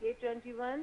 K21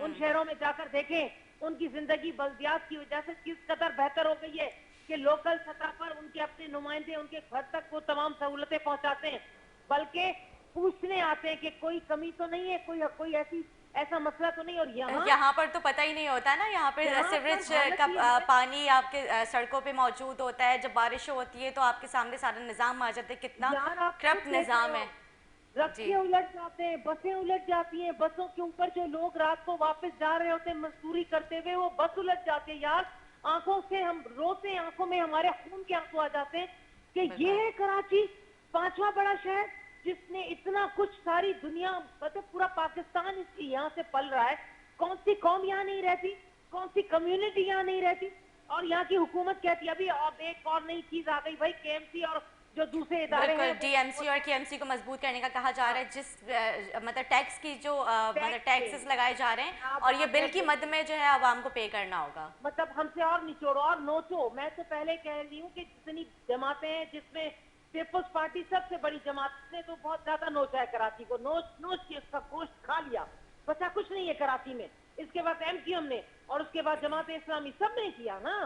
ان شہروں میں جا کر دیکھیں ان کی زندگی بلدیات کی وجہ سے کس قدر بہتر ہو گئی ہے کہ لوکل سطح پر ان کے اپنے نمائندے ان کے گھر تک وہ تمام سہولتیں پہنچاتے ہیں، بلکہ پوچھنے آتے ہیں کہ کوئی کمی تو نہیں ہے، کوئی ایسا مسئلہ تو نہیں. اور یہاں پر تو پتہ ہی نہیں ہوتا نا، یہاں پہ سیوریج کا پانی آپ کے سڑکوں پہ موجود ہوتا ہے. جب بارش ہوتی ہے تو آپ کے سامنے سارا نظام آ جاتا ہے، کتنا کرپٹ نظام ہے. رکشے الٹ جاتے ہیں، بسیں الٹ جاتی ہیں، بسوں کے اوپر جو لوگ رات کو واپس جا رہے ہوتے ہیں مزدوری کرتے ہوئے وہ بس الٹ جاتے ہیں. یار آنکھوں سے ہم روتے ہیں، آنکھوں میں ہمارے خون کے آنسو آ جاتے ہیں کہ یہ ہے کراچی، 5واں بڑا شہر جس نے اتنا کچھ ساری دنیا مطلب پورا پاکستان اس کی یہاں سے پل رہا ہے. کون سی قوم یہاں نہیں رہتی، کون سی کمیونٹی یہاں نہیں رہتی، اور یہاں کی حکومت کہتی ہے ابھی اب ایک اور نئی چیز آ گئی بھائی کے ایم سی اور جو دوسرے ادارے ہیں بالکل ڈی ایم سی اور کے ایم سی کو مضبوط کرنے کا کہا جا رہا ہے، جس مطلب ٹیکس کی جو مطلب ٹیکسز لگائے جا رہے ہیں اور یہ بل کی مد میں جو ہے عوام کو پے کرنا ہوگا. مطلب ہم سے اور نچوڑو اور نوچو. میں تو پہلے کہہ رہی ہوں کہ جتنی جماعتیں ہیں جس میں پیپلز پارٹی سب سے بڑی جماعت نے تو بہت زیادہ نوچا ہے کراچی کو، نوچ کے اس کا گوشت کھا لیا، بچا کچھ نہیں ہے کراچی میں. اس کے بعد ایم کیو ایم نے اور اس کے بعد جماعت اسلامی سب نے کیا نا،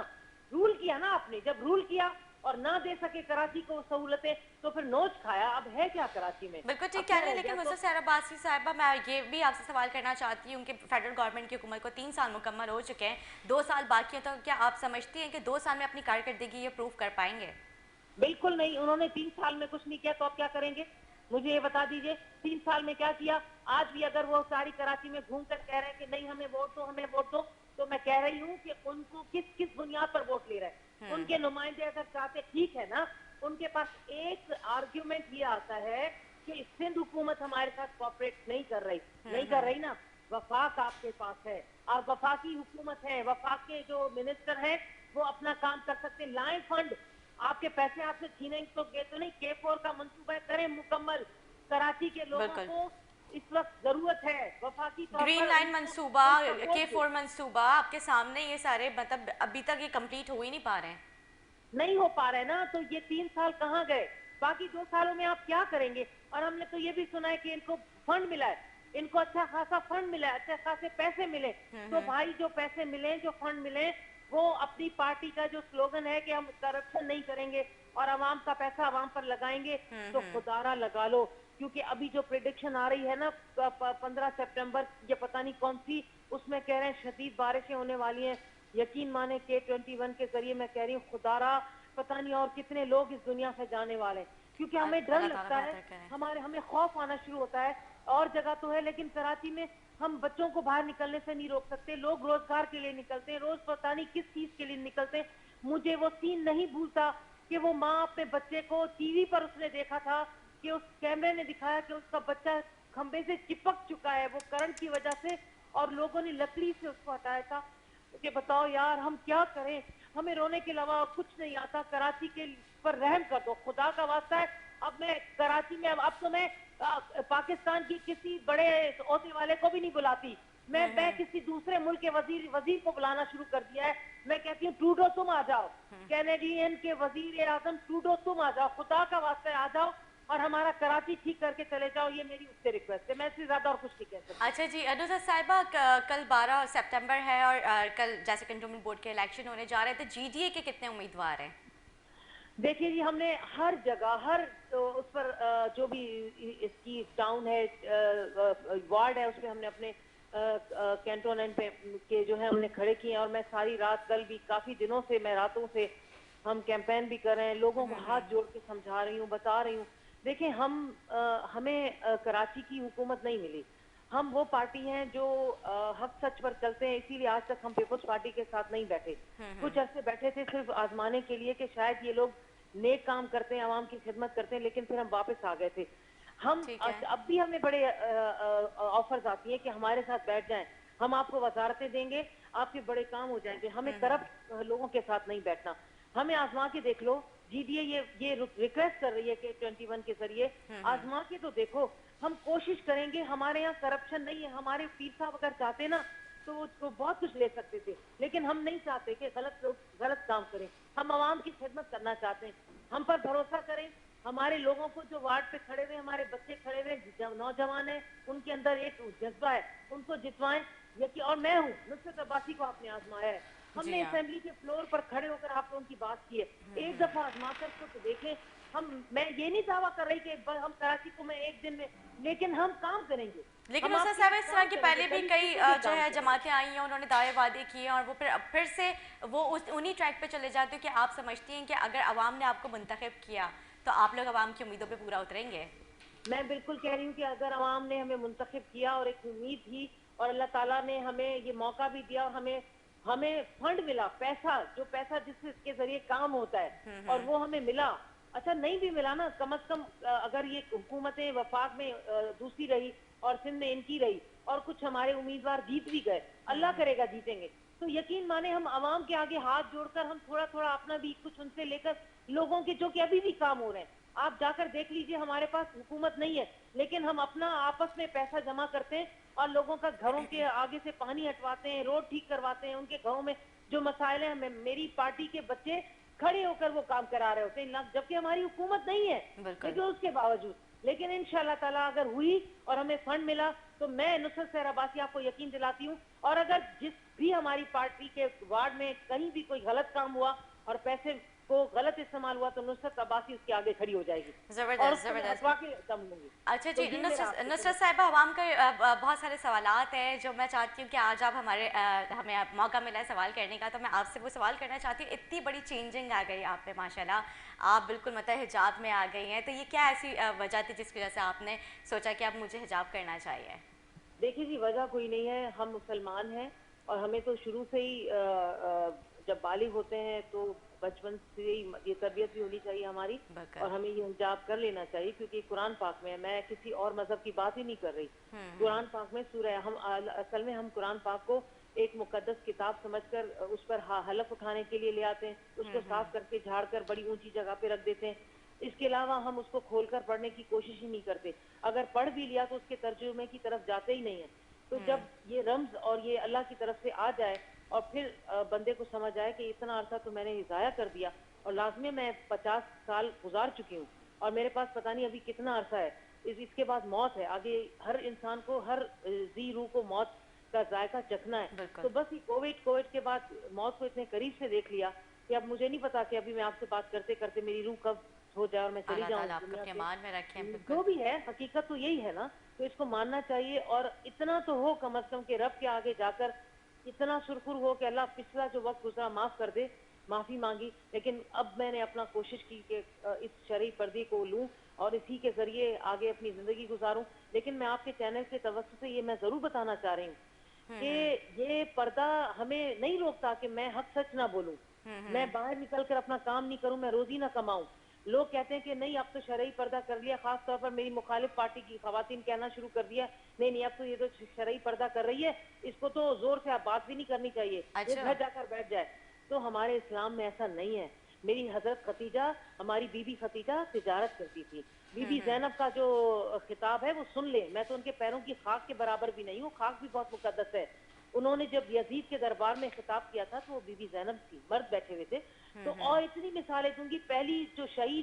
رول کیا نا. آپ نے جب رول کیا اور نہ دے سکے کراچی کو سہولتیں تو پھر نوچ کھایا. اب ہے کیا کراچی میں؟ بالکل ٹھیک کہہ رہے ہیں. لیکن مسز سحر عباسی صاحبہ میں یہ بھی آپ سے سوال کرنا چاہتی ہوں کہ فیڈرل گورنمنٹ کی حکومت کو 3 سال مکمل ہو چکے ہیں، 2 سال باقی ہیں، تو کیا آپ سمجھتی ہیں کہ 2 سال میں اپنی کارکردگی یہ پروف کر پائیں گے؟ بالکل نہیں. انہوں نے 3 سال میں کچھ نہیں کیا تو اب کیا کریں گے؟ مجھے یہ بتا دیجئے 3 سال میں کیا کیا؟ آج بھی اگر وہ ساری کراچی میں گھوم کر کہہ رہے ہیں کہ نہیں ہمیں ووٹ دو، ہمیں ووٹ دو، تو میں کہہ رہی ہوں کہ ان کو کس بنیاد پر ووٹ لے رہے ہیں؟ ان کے نمائندے اگر چاہتے ٹھیک ہے نا، ان کے پاس ایک آرگیومنٹ یہ آتا ہے کہ سندھ حکومت ہمارے ساتھ کوآپریٹ نہیں کر رہی نا. وفاق آپ کے پاس ہے اور وفاقی حکومت ہے، وفاق کے جو منسٹر ہیں وہ اپنا کام کر سکتے. لائیں فنڈ، آپ کے پیسے آپ سے چھینیں تو نہیں. K4 کا منصوبہ کریں مکمل. کراچی کے لوگوں بالکل کو اس وقت ضرورت ہے وفاقی طور گرین پر لائن منصوبہ، سپورٹ. K4 منصوبہ آپ کے سامنے یہ سارے مطلب ابھی تک یہ کمپلیٹ ہو ہی نہیں پا رہے ہیں. نہیں ہو پا رہے نا، تو یہ 3 سال کہاں گئے؟ باقی 2 سالوں میں آپ کیا کریں گے؟ اور ہم نے تو یہ بھی سنا ہے کہ ان کو فنڈ ملا ہے، ان کو اچھا خاصا فنڈ ملا ہے، اچھے خاصے پیسے ملے. تو بھائی جو پیسے ملیں، جو فنڈ ملیں، وہ اپنی پارٹی کا جو سلوگن ہے کہ ہم کرپشن نہیں کریں گے اور عوام کا پیسہ عوام پر لگائیں گے، تو خدارہ لگا لو. کیونکہ ابھی جو پریڈکشن آ رہی ہے نا 15 سپٹمبر یہ پتہ نہیں کون سی، اس میں کہہ رہے ہیں شدید بارشیں ہونے والی ہیں. یقین مانے K21 کے ذریعے میں کہہ رہی ہوں خدارہ پتہ نہیں اور کتنے لوگ اس دنیا سے جانے والے ہیں. کیونکہ ہمیں ڈر اللہ تعالیٰ لگتا ہے، بہتر کریں. ہمیں خوف آنا شروع ہوتا ہے. اور جگہ تو ہے لیکن کراچی میں ہم بچوں کو باہر نکلنے سے نہیں روک سکتے. لوگ روزگار کے لیے نکلتے ہیں، روز پتہ نہیں کس چیز کے لیے نکلتے ہیں. مجھے وہ سین نہیں بھولتا کہ وہ ماں اپنے بچے کو ٹی وی پر اس نے دیکھا تھا کہ اس کیمرے نے دکھایا کہ اس کا بچہ کھمبے سے چپک چکا ہے وہ کرنٹ کی وجہ سے، اور لوگوں نے لکڑی سے اس کو ہٹایا تھا. کہ بتاؤ یار ہم کیا کریں؟ ہمیں رونے کے علاوہ کچھ نہیں آتا. کراچی کے پر رحم کر دو، خدا کا واسطہ ہے. اب میں کراچی میں اب تو میں پاکستان کی کسی بڑے عہدے والے کو بھی نہیں بلاتی. میں کسی دوسرے ملک کے وزیر کو بلانا شروع کر دیا ہے. میں کہتی ہوں ٹروڈو تم آ جاؤ، کینیڈین کے وزیر اعظم ٹروڈو تم آ جاؤ، خدا کا واسطہ آ جاؤ اور ہمارا کراچی ٹھیک کر کے چلے جاؤ. یہ میری اس سے ریکویسٹ ہے، میں اس سے زیادہ اور کچھ نہیں کہہ سکتی. اچھا جی نصرت صاحبہ، کل 12 سپٹمبر ہے اور کل جیسے کنٹونمنٹ بورڈ کے الیکشن ہونے جا رہے تھے، جی ڈی اے کے کتنے امیدوار ہیں؟ دیکھیے جی، ہم نے ہر جگہ ہر اس پر جو بھی اس کی ٹاؤن ہے وارڈ ہے اس پہ ہم نے اپنے کینٹونمنٹ پہ کے جو ہے ہم نے کھڑے کیے ہیں. اور میں ساری رات کل بھی کافی دنوں سے میں راتوں سے ہم کیمپین بھی کر رہے ہیں، لوگوں کو ہاتھ جوڑ کے سمجھا رہی ہوں، بتا رہی ہوں. دیکھیں ہمیں کراچی کی حکومت نہیں ملی. ہم وہ پارٹی ہیں جو حق سچ پر چلتے ہیں، اسی لیے آج تک ہم پیپلز پارٹی کے ساتھ نہیں بیٹھے. کچھ عرصے بیٹھے تھے صرف آزمانے کے لیے کہ شاید یہ لوگ نیک کام کرتے ہیں، عوام کی خدمت کرتے ہیں، لیکن پھر ہم واپس آ گئے تھے. ہم اب بھی ہمیں بڑے آفرز آتی ہیں کہ ہمارے ساتھ بیٹھ جائیں، ہم آپ کو وزارتیں دیں گے، آپ کے بڑے کام ہو جائیں گے. ہمیں کرپٹ لوگوں کے ساتھ نہیں بیٹھنا. ہمیں آزما کے دیکھ لو. جی ڈی اے یہ ریکویسٹ کر رہی ہے کہ 21 کے ذریعے آزما کے تو دیکھو. ہم کوشش کریں گے. ہمارے یہاں کرپشن نہیں ہے. ہمارے پیر صاحب اگر چاہتے نا تو وہ بہت کچھ لے سکتے تھے، لیکن ہم نہیں چاہتے کہ غلط کام کریں. ہم عوام کی خدمت کرنا چاہتے ہیں. ہم پر بھروسہ کریں. ہمارے لوگوں کو جو وارڈ پہ کھڑے ہوئے، ہمارے بچے کھڑے ہوئے، نوجوان ہیں، ان کے اندر ایک جذبہ ہے، ان کو جتوائیں. یقین، اور میں ہوں، نصرت عباسی کو آپ نے آزمایا ہے. ہم جی نے ہاں. اسمبلی کے فلور پر کھڑے ہو کر آپ لوگوں کی بات کی ہے. ایک دفعہ آزما کر تو دیکھیں. میں یہ نہیں دعویٰ کر رہی کہ ہم کراچی کو میں ایک دن میں، لیکن ہم کام کریں گے. لیکن ہم اس آپ کے صاحب لیے اس طرح کام کی کریں گے، پہلے بھی دلیپ کئی کے لیے جو کام ہے کریں گے. جماعتیں آئی ہیں، انہوں نے دعوے وعدے کیے ہیں اور وہ پھر سے وہ انہی ٹریک پہ چلے جاتے ہیں کہ آپ سمجھتی ہیں کہ اگر عوام نے آپ کو منتخب کیا تو آپ لوگ عوام کی امیدوں پہ پورا اتریں گے؟ میں بالکل کہہ رہی ہوں کہ اگر عوام نے ہمیں منتخب کیا اور ایک امید تھی اور اللہ تعالیٰ نے ہمیں یہ موقع بھی دیا اور ہمیں فنڈ ملا، جو پیسہ جس کے ذریعے کام ہوتا ہے اور وہ ہمیں ملا. اچھا نہیں بھی ملا نا، کم از کم اگر یہ حکومتیں وفاق میں دوسری رہی اور سندھ میں ان کی رہی اور کچھ ہمارے امیدوار جیت بھی گئے، اللہ کرے گا جیتیں گے، تو یقین مانے ہم عوام کے آگے ہاتھ جوڑ کر ہم تھوڑا تھوڑا اپنا بھی کچھ ان سے لے کر لوگوں کے جو کہ ابھی بھی کام ہو رہے ہیں. آپ جا کر دیکھ لیجئے، ہمارے پاس حکومت نہیں ہے لیکن ہم اپنا آپس میں پیسہ جمع کرتے ہیں اور لوگوں کا گھروں کے آگے سے پانی ہٹواتے ہیں، روڈ ٹھیک کرواتے ہیں، ان کے گھروں میں جو مسائل ہیں میری پارٹی کے بچے کھڑے ہو کر وہ کام کرا رہے ہوتے ہیں، جبکہ ہماری حکومت نہیں ہے. بالکل. لیکن اس کے باوجود، لیکن انشاءاللہ تعالیٰ اگر ہوئی اور ہمیں فنڈ ملا تو میں نصرت سحر عباسی آپ کو یقین دلاتی ہوں، اور اگر جس بھی ہماری پارٹی کے وارڈ میں کہیں بھی کوئی غلط کام ہوا اور پیسے کو غلط استعمال ہوا تو نصرت عباسی اس کے آگے کھڑی ہو جائے گی اور زبردست اس کو میں زبردست. ہٹوا کے دم لوں گی. اچھا تو جی، یہ میرا آپ سے نصرت صاحبہ، عوام کا بہت سارے سوالات ہیں جو میں چاہتی ہوں کہ آج آپ ہمیں موقع ملا ہے سوال کرنے کا، تو میں آپ سے وہ سوال کرنا چاہتی ہوں. اتنی بڑی چینجنگ آ گئی آپ پہ ماشاءاللہ، آپ بالکل مطلب حجاب میں آ گئی ہیں، تو یہ کیا ایسی وجہ تھی جس کی وجہ سے آپ نے سوچا کہ اب مجھے حجاب کرنا چاہیے؟ دیکھیے جی، وجہ کوئی نہیں ہے، ہم مسلمان ہیں اور ہمیں تو شروع سے ہی جب بالغ ہوتے ہیں تو بچپن سے ہی یہ تربیت بھی ہونی چاہیے ہماری، بالکل. اور ہمیں یہ حجاب کر لینا چاہیے کیونکہ قرآن پاک میں ہے. میں کسی اور مذہب کی بات ہی نہیں کر رہی. قرآن پاک میں سورہ اصل میں ہم قرآن پاک کو ایک مقدس کتاب سمجھ کر اس پر حلف اٹھانے کے لیے لے آتے ہیں، اس کو صاف کر کے جھاڑ کر بڑی اونچی جگہ پہ رکھ دیتے ہیں. اس کے علاوہ ہم اس کو کھول کر پڑھنے کی کوشش ہی نہیں کرتے. اگر پڑھ بھی لیا تو اس کے ترجمے کی طرف جاتے ہی نہیں ہیں. تو جب یہ رمز اور یہ اللہ کی طرف سے آ جائے اور پھر بندے کو سمجھ آئے کہ اتنا عرصہ تو میں نے ضائع کر دیا، اور لازمی میں 50 سال گزار چکی ہوں اور میرے پاس پتہ نہیں ابھی کتنا عرصہ ہے، اس کے بعد موت ہے. آگے ہر انسان کو، ہر ذی روح کو موت کا ذائقہ چکھنا ہے. بالکل. تو بس یہ کووڈ کے بعد موت کو اتنے قریب سے دیکھ لیا کہ اب مجھے نہیں پتا کہ ابھی میں آپ سے بات کرتے کرتے میری روح کب ہو جائے اور میں چلی اللہ جاؤں تعالیٰ اس آپ کو دنیا اپنے سے. ایمان میں رکھیں. بالکل. جو بھی ہے حقیقت تو یہی ہے نا، تو اس کو ماننا چاہیے. اور اتنا تو ہو کم از کم کہ رب کے آگے جا کر اتنا سرخر ہو کہ اللہ پچھلا جو وقت گزرا معاف کر دے، معافی مانگی. لیکن اب میں نے اپنا کوشش کی کہ اس شرعی پردے کو لوں اور اسی کے ذریعے آگے اپنی زندگی گزاروں. لیکن میں آپ کے چینل کے توسط سے یہ میں ضرور بتانا چاہ رہی ہوں کہ یہ پردہ ہمیں نہیں روکتا کہ میں حق سچ نہ بولوں، میں باہر نکل کر اپنا کام نہیں کروں، میں روزی نہ کماؤں. لوگ کہتے ہیں کہ نہیں اب تو شرعی پردہ کر لیا، خاص طور پر میری مخالف پارٹی کی خواتین کہنا شروع کر دیا نہیں اب تو یہ تو شرعی پردہ کر رہی ہے، اس کو تو زور سے آپ بات بھی نہیں کرنی چاہیے، یہ اچھا. گھر جا کر بیٹھ جائے. تو ہمارے اسلام میں ایسا نہیں ہے. میری حضرت ختیجہ، ہماری بی بی ختیجہ تجارت کرتی تھی. بی بی زینب کا جو خطاب ہے وہ سن لیں، میں تو ان کے پیروں کی خاک کے برابر بھی نہیں ہوں، خاک بھی بہت مقدس ہے. انہوں نے جب یزید کے دربار میں خطاب کیا تھا تو وہ بی بی زینب تھی، مرد بیٹھے ہوئے تھے. تو اور اتنی مثالیں دوں گی.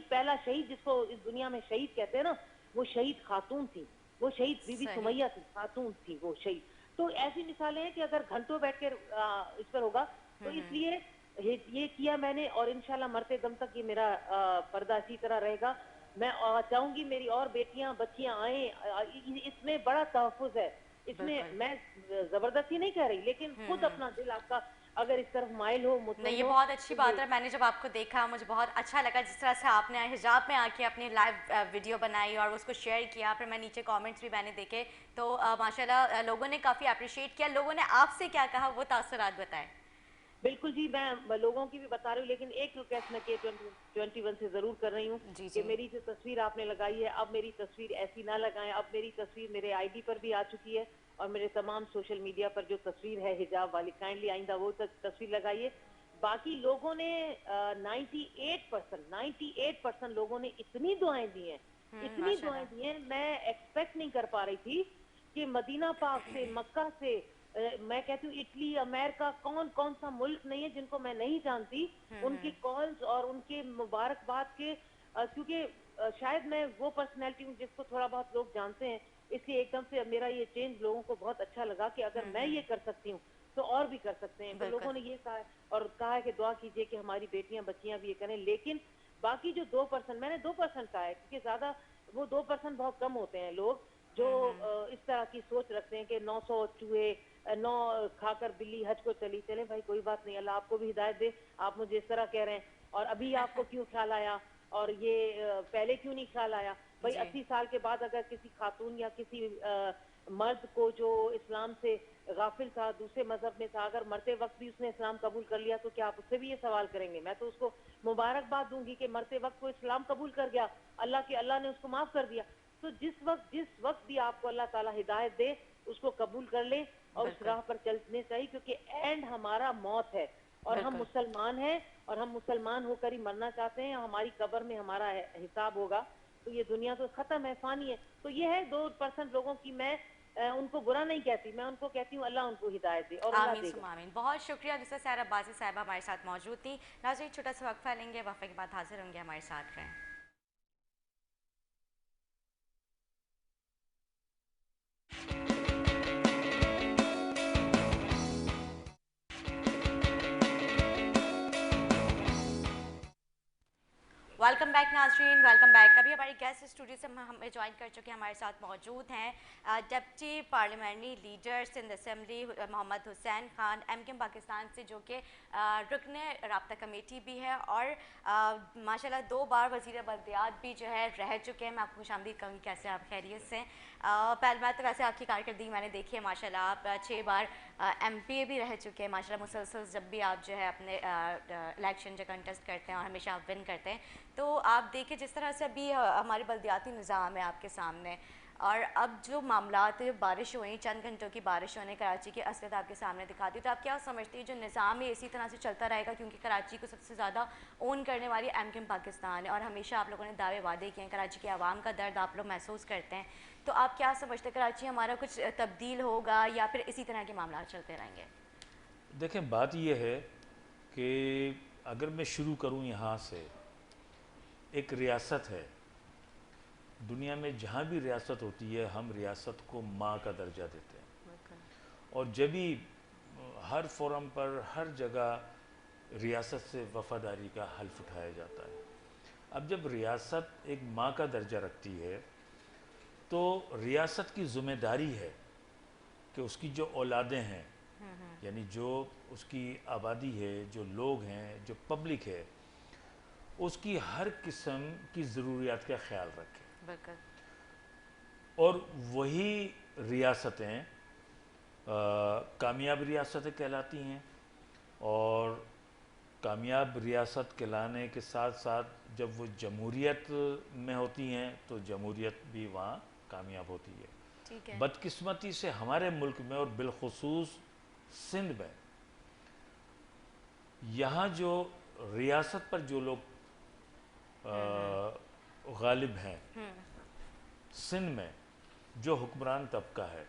پہلا شہید جس کو اس دنیا میں شہید کہتے ہیں نا، وہ شہید خاتون تھی، وہ شہید بی بی صحیح. سمیہ تھی، خاتون تھی وہ شہید. تو ایسی مثالیں ہیں کہ اگر گھنٹوں بیٹھ کے اس پر ہوگا. تو اس لیے یہ کیا میں نے، اور انشاءاللہ مرتے دم تک یہ میرا پردہ اسی طرح رہے گا. میں چاہوں گی میری اور بیٹیاں بچیاں آئیں. اس میں بڑا تحفظ ہے، اس میں بالکل. میں زبردستی نہیں کہہ رہی، لیکن خود اپنا دل آپ کا اگر اس طرف مائل ہو، نہیں، مطمئن یہ ہو بہت اچھی تو بات یہ ہے. میں نے جب آپ کو دیکھا مجھے بہت اچھا لگا جس طرح سے آپ نے حجاب میں آ کے اپنی لائیو ویڈیو بنائی اور اس کو شیئر کیا. پھر میں نیچے کامنٹس بھی میں نے دیکھے تو ماشاءاللہ لوگوں نے کافی اپریشیٹ کیا. لوگوں نے آپ سے کیا کہا وہ تاثرات بتائیں. بالکل جی، میں لوگوں کی بھی بتا رہی ہوں، لیکن ایک ریکویسٹ میں K21 سے ضرور کر رہی ہوں جی کہ جی. میری جو تصویر آپ نے لگائی ہے اب میری تصویر ایسی نہ لگائیں. اب میری تصویر میرے آئی ڈی پر بھی آ چکی ہے اور میرے تمام سوشل میڈیا پر جو تصویر ہے حجاب والی، کائنڈلی آئندہ وہ تصویر لگائیے. باقی لوگوں نے 98% لوگوں نے اتنی دعائیں دی ہیں، اتنی ماشاء دعائیں اللہ. دی ہیں، میں ایکسپیکٹ نہیں کر پا رہی تھی کہ مدینہ پاک سے، مکہ سے، میں کہتی ہوں اٹلی، امریکہ، کون سا ملک نہیں ہے جن کو میں نہیں جانتی. ان کی کالز اور ان کے مبارکباد کے کیونکہ شاید میں وہ پرسنالٹی ہوں جس کو تھوڑا بہت لوگ جانتے ہیں اس لیے ایک دم سے میرا یہ چینج لوگوں کو بہت اچھا لگا کہ اگر میں یہ کر سکتی ہوں تو اور بھی کر سکتے ہیں. تو لوگوں نے یہ کہا اور کہا ہے کہ دعا کیجئے کہ ہماری بیٹیاں بچیاں بھی یہ کریں. لیکن باقی جو 2%، میں نے 2% کہا ہے کیونکہ زیادہ وہ 2% بہت کم ہوتے ہیں لوگ جو اس طرح کی سوچ رکھتے ہیں کہ 900 چوہے 9 کھا کر بلی حج کو چلی. چلے بھائی کوئی بات نہیں، اللہ آپ کو بھی ہدایت دے. آپ مجھے اس طرح کہہ رہے ہیں اور ابھی آپ کو کیوں خیال آیا اور یہ پہلے کیوں نہیں خیال آیا؟ بھائی 80 سال کے بعد اگر کسی خاتون یا کسی مرد کو جو اسلام سے غافل تھا، دوسرے مذہب میں تھا، اگر مرتے وقت بھی اس نے اسلام قبول کر لیا تو کیا آپ اس سے بھی یہ سوال کریں گے؟ میں تو اس کو مبارکباد دوں گی کہ مرتے وقت وہ اسلام قبول کر گیا، اللہ نے اس کو معاف کر دیا. تو جس وقت بھی آپ کو اللہ تعالیٰ ہدایت دے اس کو قبول کر لیں اور اس راہ پر چلنے چاہیے، کیونکہ اینڈ ہمارا موت ہے اور ہم مسلمان ہیں اور ہم مسلمان ہو کر ہی مرنا چاہتے ہیں. ہماری قبر میں ہمارا حساب ہوگا. تو یہ دنیا تو ختم ہے، فانی ہے. تو یہ ہے 2% لوگوں کی، میں ان کو برا نہیں کہتی، میں ان کو کہتی ہوں اللہ ان کو ہدایت دے اور اللہ آمین دے ثم گا. آمین. بہت شکریہ جسے سیر عباسی صاحبہ ہمارے ساتھ موجود تھی. ناظرین چھوٹا سا وقفہ لیں گے، وقفے کے بعد حاضر ہوں گے، ہمارے ساتھ رہیں. ویلکم بیک ناظرین، ویلکم بیک. ابھی ہماری گیسٹ اسٹوڈیو سے ہمیں جوائن کر چکے ہیں، ہمارے ساتھ موجود ہیں deputy parliamentary leader Sindh assembly Muhammad Hussain Khan MQM Pakistan سے، جو کہ رکن رابطہ کمیٹی بھی ہے اور ماشاءاللہ 2 بار وزیر بلدیات بھی جو ہے رہ چکے ہیں. میں آپ کو خوش آمدید کہوں گی. کیسے آپ خیریت سے؟ پہلی بات تو ویسے آپ کی کارکردگی میں نے دیکھی ہے ماشاءاللہ، آپ 6 بار ایم پی اے بھی رہ چکے ہیں ماشاءاللہ. مسلسل جب بھی آپ جو ہے اپنے الیکشن جو کنٹیسٹ کرتے ہیں اور ہمیشہ آپ ون کرتے ہیں، تو آپ دیکھیں جس طرح سے ابھی ہمارے بلدیاتی نظام ہے آپ کے سامنے، اور اب جو معاملات بارش ہوئی، چند گھنٹوں کی بارش ہونے کراچی کی اصلیت آپ کے سامنے دکھاتی ہے. تو آپ کیا سمجھتی ہیں جو نظام ہے اسی طرح سے چلتا رہے گا؟ کیونکہ کراچی کو سب سے زیادہ اون کرنے والی ایم کیم پاکستان ہے اور ہمیشہ آپ لوگوں نے دعوے وعدے کیے ہیں، کراچی کے عوام کا درد آپ لوگ محسوس کرتے ہیں. تو آپ کیا سمجھتے ہیں کراچی ہمارا کچھ تبدیل ہوگا یا پھر اسی طرح کے معاملات چلتے رہیں گے؟ دیکھیں بات یہ ہے کہ اگر میں شروع کروں یہاں سے، ایک ریاست ہے دنیا میں، جہاں بھی ریاست ہوتی ہے ہم ریاست کو ماں کا درجہ دیتے ہیں، اور جب بھی ہر فورم پر ہر جگہ ریاست سے وفاداری کا حلف اٹھایا جاتا ہے. اب جب ریاست ایک ماں کا درجہ رکھتی ہے تو ریاست کی ذمہ داری ہے کہ اس کی جو اولادیں ہیں، یعنی جو اس کی آبادی ہے، جو لوگ ہیں، جو پبلک ہے، اس کی ہر قسم کی ضروریات کا خیال رکھے. اور وہی ریاستیں کامیاب ریاستیں کہلاتی ہیں، اور کامیاب ریاست کہلانے کے ساتھ ساتھ جب وہ جمہوریت میں ہوتی ہیں تو جمہوریت بھی وہاں کامیاب ہوتی ہے. ٹھیک ہے. بدقسمتی سے ہمارے ملک میں اور بالخصوص سندھ میں، یہاں جو ریاست پر جو لوگ غالب ہیں، سندھ میں جو حکمران طبقہ ہے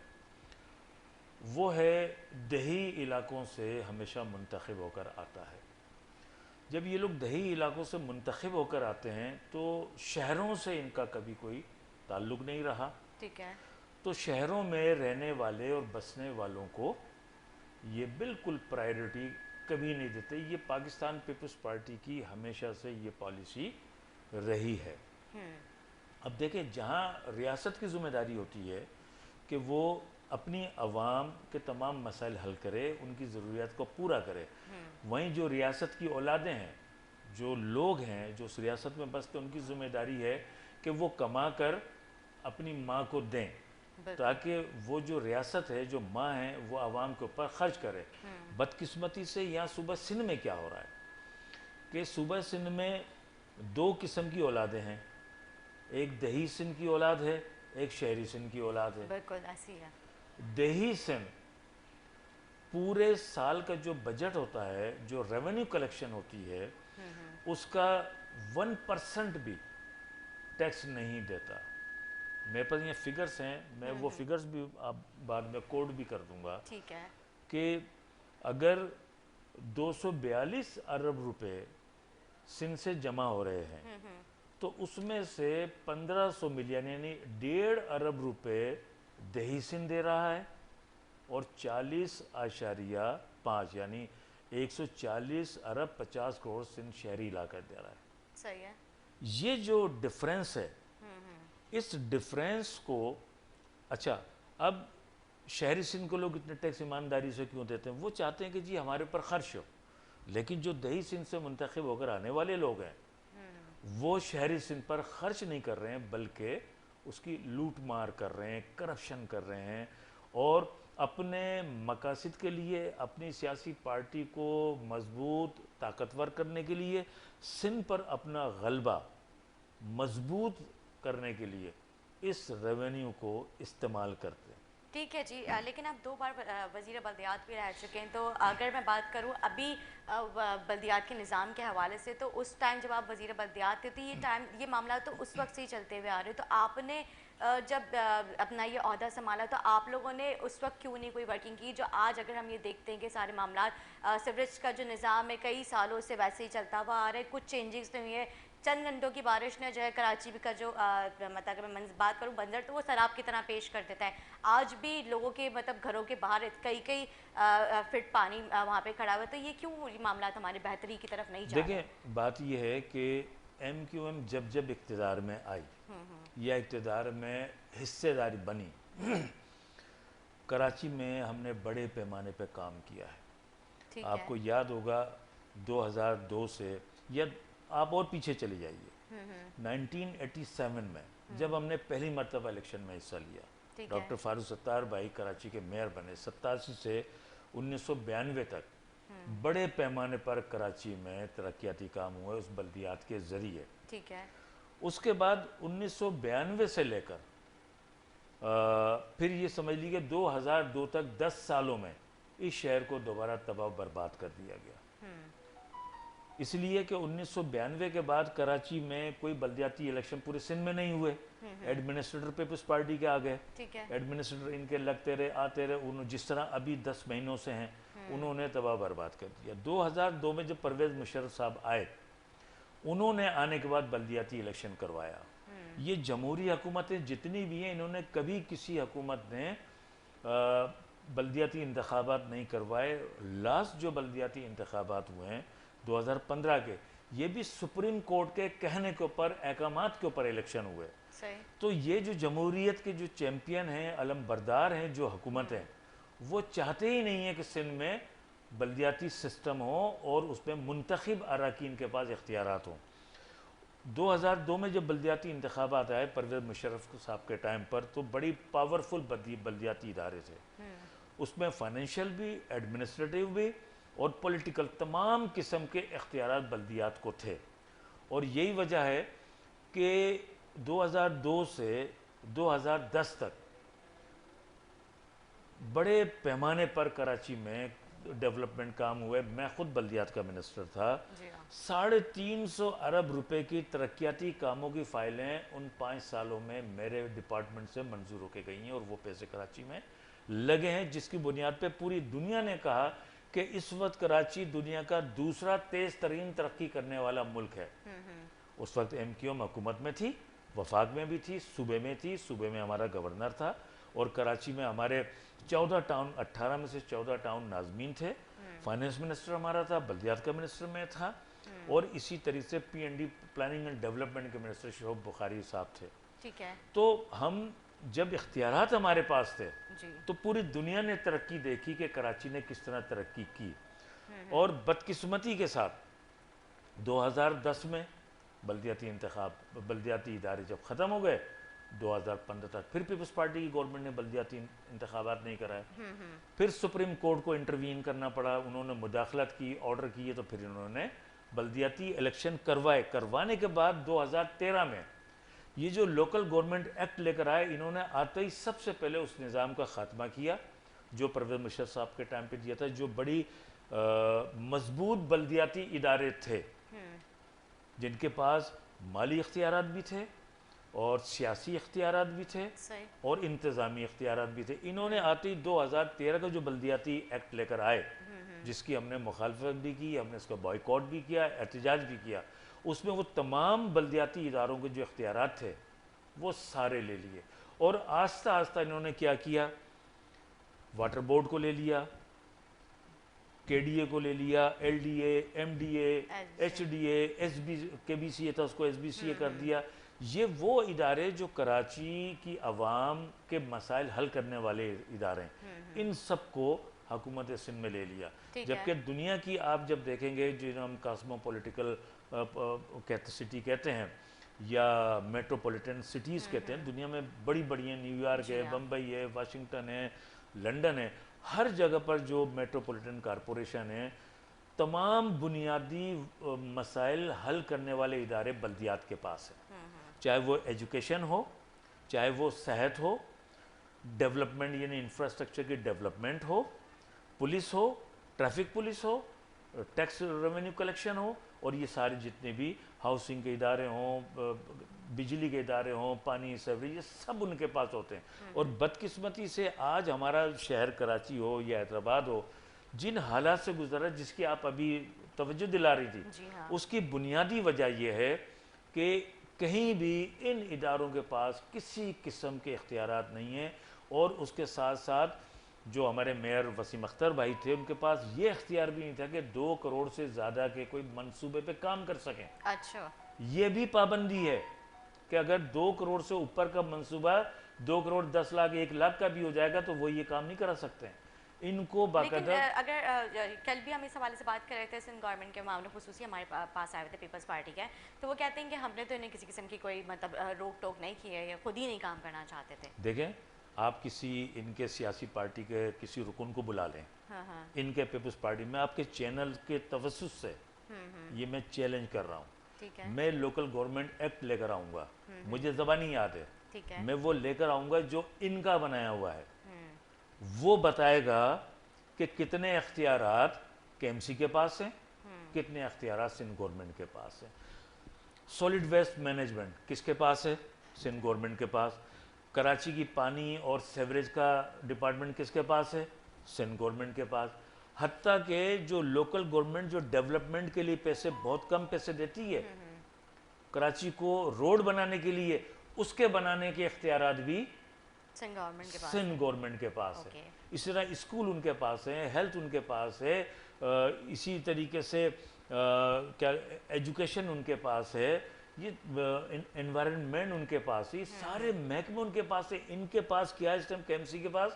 وہ ہے دیہی علاقوں سے ہمیشہ منتخب ہو کر آتا ہے. جب یہ لوگ دیہی علاقوں سے منتخب ہو کر آتے ہیں تو شہروں سے ان کا کبھی کوئی تعلق نہیں رہا. ٹھیک ہے. تو شہروں میں رہنے والے اور بسنے والوں کو یہ بالکل پرائیورٹی کبھی نہیں دیتے. یہ پاکستان پیپلز پارٹی کی ہمیشہ سے یہ پالیسی رہی ہے. اب دیکھیں جہاں ریاست کی ذمہ داری ہوتی ہے کہ وہ اپنی عوام کے تمام مسائل حل کرے، ان کی ضروریات کو پورا کرے، وہیں جو ریاست کی اولادیں ہیں، جو لوگ ہیں جو اس ریاست میں بستے، ان کی ذمہ داری ہے کہ وہ کما کر اپنی ماں کو دیں تاکہ وہ جو ریاست ہے، جو ماں ہے، وہ عوام کے اوپر خرچ کرے. بدقسمتی سے یہاں صوبہ سندھ میں کیا ہو رہا ہے کہ صوبہ سندھ میں 2 قسم کی اولادیں ہیں. ایک دیہی سندھ کی اولاد ہے، ایک شہری سندھ کی اولاد ہے. بالکل ایسی ہے. دیہی سندھ پورے سال کا جو بجٹ ہوتا ہے، جو ریونیو کلیکشن ہوتی ہے، اس کا 1% بھی ٹیکس نہیں دیتا. میرے پاس یہ فگرز ہیں، میں وہ فگرز بھی آپ بعد میں کوڈ بھی کر دوں گا. ٹھیک ہے. کہ اگر 242 ارب روپے سندھ سے جمع ہو رہے ہیں تو اس میں سے 1500 ملین یعنی 1.5 ارب روپے دیہی سندھ دے رہا ہے اور 40.5 یعنی 140 ارب 50 کروڑ سندھ شہری علاقہ دے رہا ہے. صحیح ہے. یہ جو ڈفرینس ہے اس ڈفرینس کو اچھا اب شہری سندھ کو لوگ اتنے ٹیکس ایمانداری سے کیوں دیتے ہیں؟ وہ چاہتے ہیں کہ جی ہمارے اوپر خرچ ہو، لیکن جو دیہی سندھ سے منتخب ہو کر آنے والے لوگ ہیں وہ شہری سندھ پر خرچ نہیں کر رہے ہیں بلکہ اس کی لوٹ مار کر رہے ہیں، کرپشن کر رہے ہیں، اور اپنے مقاصد کے لیے اپنی سیاسی پارٹی کو مضبوط طاقتور کرنے کے لیے سندھ پر اپنا غلبہ مضبوط کرنے کے لیے اس ریونیو کو استعمال کرتے ہیں. ٹھیک ہے جی، لیکن آپ 2 بار وزیر بلدیات بھی رہ چکے ہیں، تو اگر میں بات کروں ابھی بلدیات کے نظام کے حوالے سے، تو اس ٹائم جب آپ وزیر بلدیات تھے تو یہ معاملات تو اس وقت سے ہی چلتے ہوئے آ رہے، تو آپ نے جب اپنا یہ عہدہ سنبھالا تو آپ لوگوں نے اس وقت کیوں نہیں کوئی ورکنگ کی؟ جو آج اگر ہم یہ دیکھتے ہیں کہ سارے معاملات سیوریج کا جو نظام ہے کئی سالوں سے ویسے ہی چلتا ہوا آ رہا ہے، کچھ چینجز نہیں ہوئی ہے، چند گھنٹوں کی بارش نے جو ہے کراچی کا جو مطلب اگر میں بات کروں منظر تو وہ سیلاب کی طرح پیش کر دیتا ہے. آج بھی لوگوں کے مطلب گھروں کے باہر کئی فٹ پانی وہاں پہ کھڑا ہوا ہے، تو یہ کیوں معاملات ہمارے بہتری کی طرف نہیں جا رہے؟ دیکھیں بات یہ ہے کہ ایم کیو ایم جب اقتدار میں آئی یا اقتدار میں حصے داری بنی، کراچی میں ہم نے بڑے پیمانے پہ کام کیا ہے. آپ کو یاد ہوگا 2002 سے، یا آپ اور پیچھے چلے جائیے 1987 میں جب ہم نے پہلی مرتبہ الیکشن میں حصہ لیا، ڈاکٹر فاروق ستار بھائی کراچی کے میئر بنے. 87 سے 1992 تک بڑے پیمانے پر کراچی میں ترقیاتی کام ہوئے اس بلدیات کے ذریعے. ٹھیک ہے. اس کے بعد 1992 سے لے کر پھر یہ سمجھ لیجیے 2002 تک 10 سالوں میں اس شہر کو دوبارہ تباہ و برباد کر دیا گیا. اس لیے کہ 1992 کے بعد کراچی میں کوئی بلدیاتی الیکشن پورے سندھ میں نہیں ہوئے. ایڈمنسٹریٹر پیپلز پارٹی کے آگئے، ایڈمنسٹریٹر ان کے لگتے رہے آتے رہے، انہوں جس طرح ابھی 10 مہینوں سے ہیں انہوں نے تباہ برباد کر دیا. 2002 میں جب پرویز مشرف صاحب آئے، انہوں نے آنے کے بعد بلدیاتی الیکشن کروایا. یہ جمہوری حکومتیں جتنی بھی ہیں انہوں نے کبھی کسی حکومت نے بلدیاتی انتخابات نہیں کروائے. لاسٹ جو بلدیاتی انتخابات ہوئے ہیں 2015 کے، یہ بھی سپریم کورٹ کے کہنے کے اوپر احکامات کے اوپر الیکشن ہوئے. تو یہ جو جمہوریت کے جو چیمپئن ہیں، علم بردار ہیں جو حکومت ہیں، وہ چاہتے ہی نہیں ہیں کہ سندھ میں بلدیاتی سسٹم ہو اور اس میں منتخب اراکین کے پاس اختیارات ہوں. 2002 میں جب بلدیاتی انتخابات آئے پرویز مشرف صاحب کے ٹائم پر، تو بڑی پاورفل بلدیاتی ادارے تھے. اس میں فائنینشیل بھی، ایڈمنسٹریٹیو بھی اور پولیٹیکل تمام قسم کے اختیارات بلدیات کو تھے. اور یہی وجہ ہے کہ 2002 سے 2010 تک بڑے پیمانے پر کراچی میں ڈیولپمنٹ کام ہوئے. میں خود بلدیات کا منسٹر تھا. 350 ارب روپے کی ترقیاتی کاموں کی فائلیں ان 5 سالوں میں میرے ڈپارٹمنٹ سے منظور ہو کے گئی ہیں اور وہ پیسے کراچی میں لگے ہیں، جس کی بنیاد پہ پوری دنیا نے کہا کہ اس وقت کراچی دنیا کا دوسرا تیز ترین ترقی کرنے والا ملک ہے. اس وقت ایم کیو ایم حکومت میں تھی، وفاق میں بھی تھی، صوبے میں تھی، صوبے میں ہمارا گورنر تھا، اور کراچی میں ہمارے 14 ٹاؤن، 18 میں سے 14 ٹاؤن ناظمین تھے. فائنینس منسٹر ہمارا تھا، بلدیات کا منسٹر میں تھا، اور اسی طریقے سے P and D planning and development کے منسٹر شعیب بخاری صاحب تھے. تو ہم جب اختیارات ہمارے پاس تھے تو پوری دنیا نے ترقی دیکھی کہ کراچی نے کس طرح ترقی کی. اور بدقسمتی کے ساتھ 2010 میں بلدیاتی ادارے جب ختم ہو گئے، 2015 تک پھر پیپلز پارٹی کی گورنمنٹ نے بلدیاتی انتخابات نہیں کرائے. پھر سپریم کورٹ کو انٹروین کرنا پڑا، انہوں نے مداخلت کی، آرڈر کیے، تو پھر انہوں نے بلدیاتی الیکشن کروائے. کروانے کے بعد 2013 میں یہ جو لوکل گورنمنٹ ایکٹ لے کر آئے، انہوں نے آتے ہی سب سے پہلے اس نظام کا خاتمہ کیا جو پرویز مشرف صاحب کے ٹائم پہ دیا تھا. جو بڑی مضبوط بلدیاتی ادارے تھے جن کے پاس مالی اختیارات بھی تھے اور سیاسی اختیارات بھی تھے اور انتظامی اختیارات بھی تھے، انہوں نے آتے ہی 2013 کا جو بلدیاتی ایکٹ لے کر آئے، جس کی ہم نے مخالفت بھی کی، ہم نے اس کا بائیکاٹ بھی کیا، احتجاج بھی کیا. اس میں وہ تمام بلدیاتی اداروں کے جو اختیارات تھے وہ سارے لے لیے. اور آہستہ آہستہ انہوں نے کیا کیا, واٹر بورڈ کو لے لیا, کے ڈی اے کو لے لیا, L D A, M D A, H D A, K B سی اے تھا اس کو ایس بی سی اے کر دیا. یہ وہ ادارے جو کراچی کی عوام کے مسائل حل کرنے والے ادارے ہیں, ان سب کو حکومت سندھ میں لے لیا. جبکہ دنیا کی آپ جب دیکھیں گے جنہوں ہم کاسمو پولیٹیکل سٹی کہتے ہیں یا میٹروپولیٹن سٹیز کہتے ہیں, دنیا میں بڑی بڑی ہیں, نیو یارک ہے, بمبئی ہے, واشنگٹن ہے, لنڈن ہے, ہر جگہ پر جو میٹروپولیٹن کارپوریشن ہے, تمام بنیادی مسائل حل کرنے والے ادارے بلدیات کے پاس ہیں. چاہے وہ ایجوکیشن ہو, چاہے وہ صحت ہو, ڈیولپمنٹ یعنی انفراسٹرکچر کی ڈیولپمنٹ ہو, پولیس ہو, ٹریفک پولیس ہو, ٹیکس ریونیو کلیکشن ہو, اور یہ سارے جتنے بھی ہاؤسنگ کے ادارے ہوں, بجلی کے ادارے ہوں, پانی سیوریج, یہ سب ان کے پاس ہوتے ہیں. اور بدقسمتی سے آج ہمارا شہر کراچی ہو یا حیدرآباد ہو, جن حالات سے گزرا جس کی آپ ابھی توجہ دلا رہی تھی, اس کی بنیادی وجہ یہ ہے کہ کہیں بھی ان اداروں کے پاس کسی قسم کے اختیارات نہیں ہیں. اور اس کے ساتھ ساتھ جو ہمارے میئر وسیم اختر بھائی تھے, ان کے پاس یہ اختیار بھی نہیں تھا کہ 2 کروڑ سے زیادہ کے کوئی منصوبے پہ کام کر سکیں. اچھا, یہ بھی پابندی ہے کہ اگر 2 کروڑ سے اوپر کا منصوبہ 2 کروڑ 10 لاکھ 1 لاکھ کا بھی ہو جائے گا تو وہ یہ کام نہیں کرا سکتے ہیں. ان کو باقاعدہ اگر کل بھی ہم اس حوالے سے بات کر رہے تھے سندھ گورنمنٹ کے معاملے خصوصی ہمارے پاس آئے ہوئے تھے پیپلز پارٹی کے, تو وہ کہتے ہیں کہ ہم نے تو انہیں کسی قسم کی کوئی مطلب روک ٹوک نہیں کی ہے, یا خود ہی نہیں کام کرنا چاہتے تھے. دیکھیں, آپ کسی ان کے سیاسی پارٹی کے کسی رکن کو بلا لیں, ان کے پیپلز پارٹی میں, آپ کے چینل کے توسط سے یہ میں چیلنج کر رہا ہوں, میں لوکل گورنمنٹ ایکٹ لے کر آؤں گا, مجھے زبانی یاد ہے, میں وہ لے کر آؤں گا جو ان کا بنایا ہوا ہے. وہ بتائے گا کہ کتنے اختیارات کے ایم سی کے پاس ہیں, کتنے اختیارات سندھ گورنمنٹ کے پاس ہیں. سولڈ ویسٹ مینجمنٹ کس کے پاس ہے, سندھ گورنمنٹ کے پاس. کراچی کی پانی اور سیوریج کا ڈپارٹمنٹ کس کے پاس ہے, سندھ گورنمنٹ کے پاس. حتیٰ کہ جو لوکل گورنمنٹ جو ڈیولپمنٹ کے لیے پیسے, بہت کم پیسے دیتی ہے کراچی کو روڈ بنانے کے لیے, اس کے بنانے کے اختیارات بھی سندھ گورنمنٹ کے پاس ہے. اس طرح اسکول ان کے پاس ہے, ہیلتھ ان کے پاس ہے, اسی طریقے سے کیا ایجوکیشن ان کے پاس ہے, یہ انوائرمنٹ ان کے پاس ہے, یہ سارے محکمے ان کے پاس ہے. ان کے پاس کیا ہے اس ٹائم کے ایم سی کے پاس,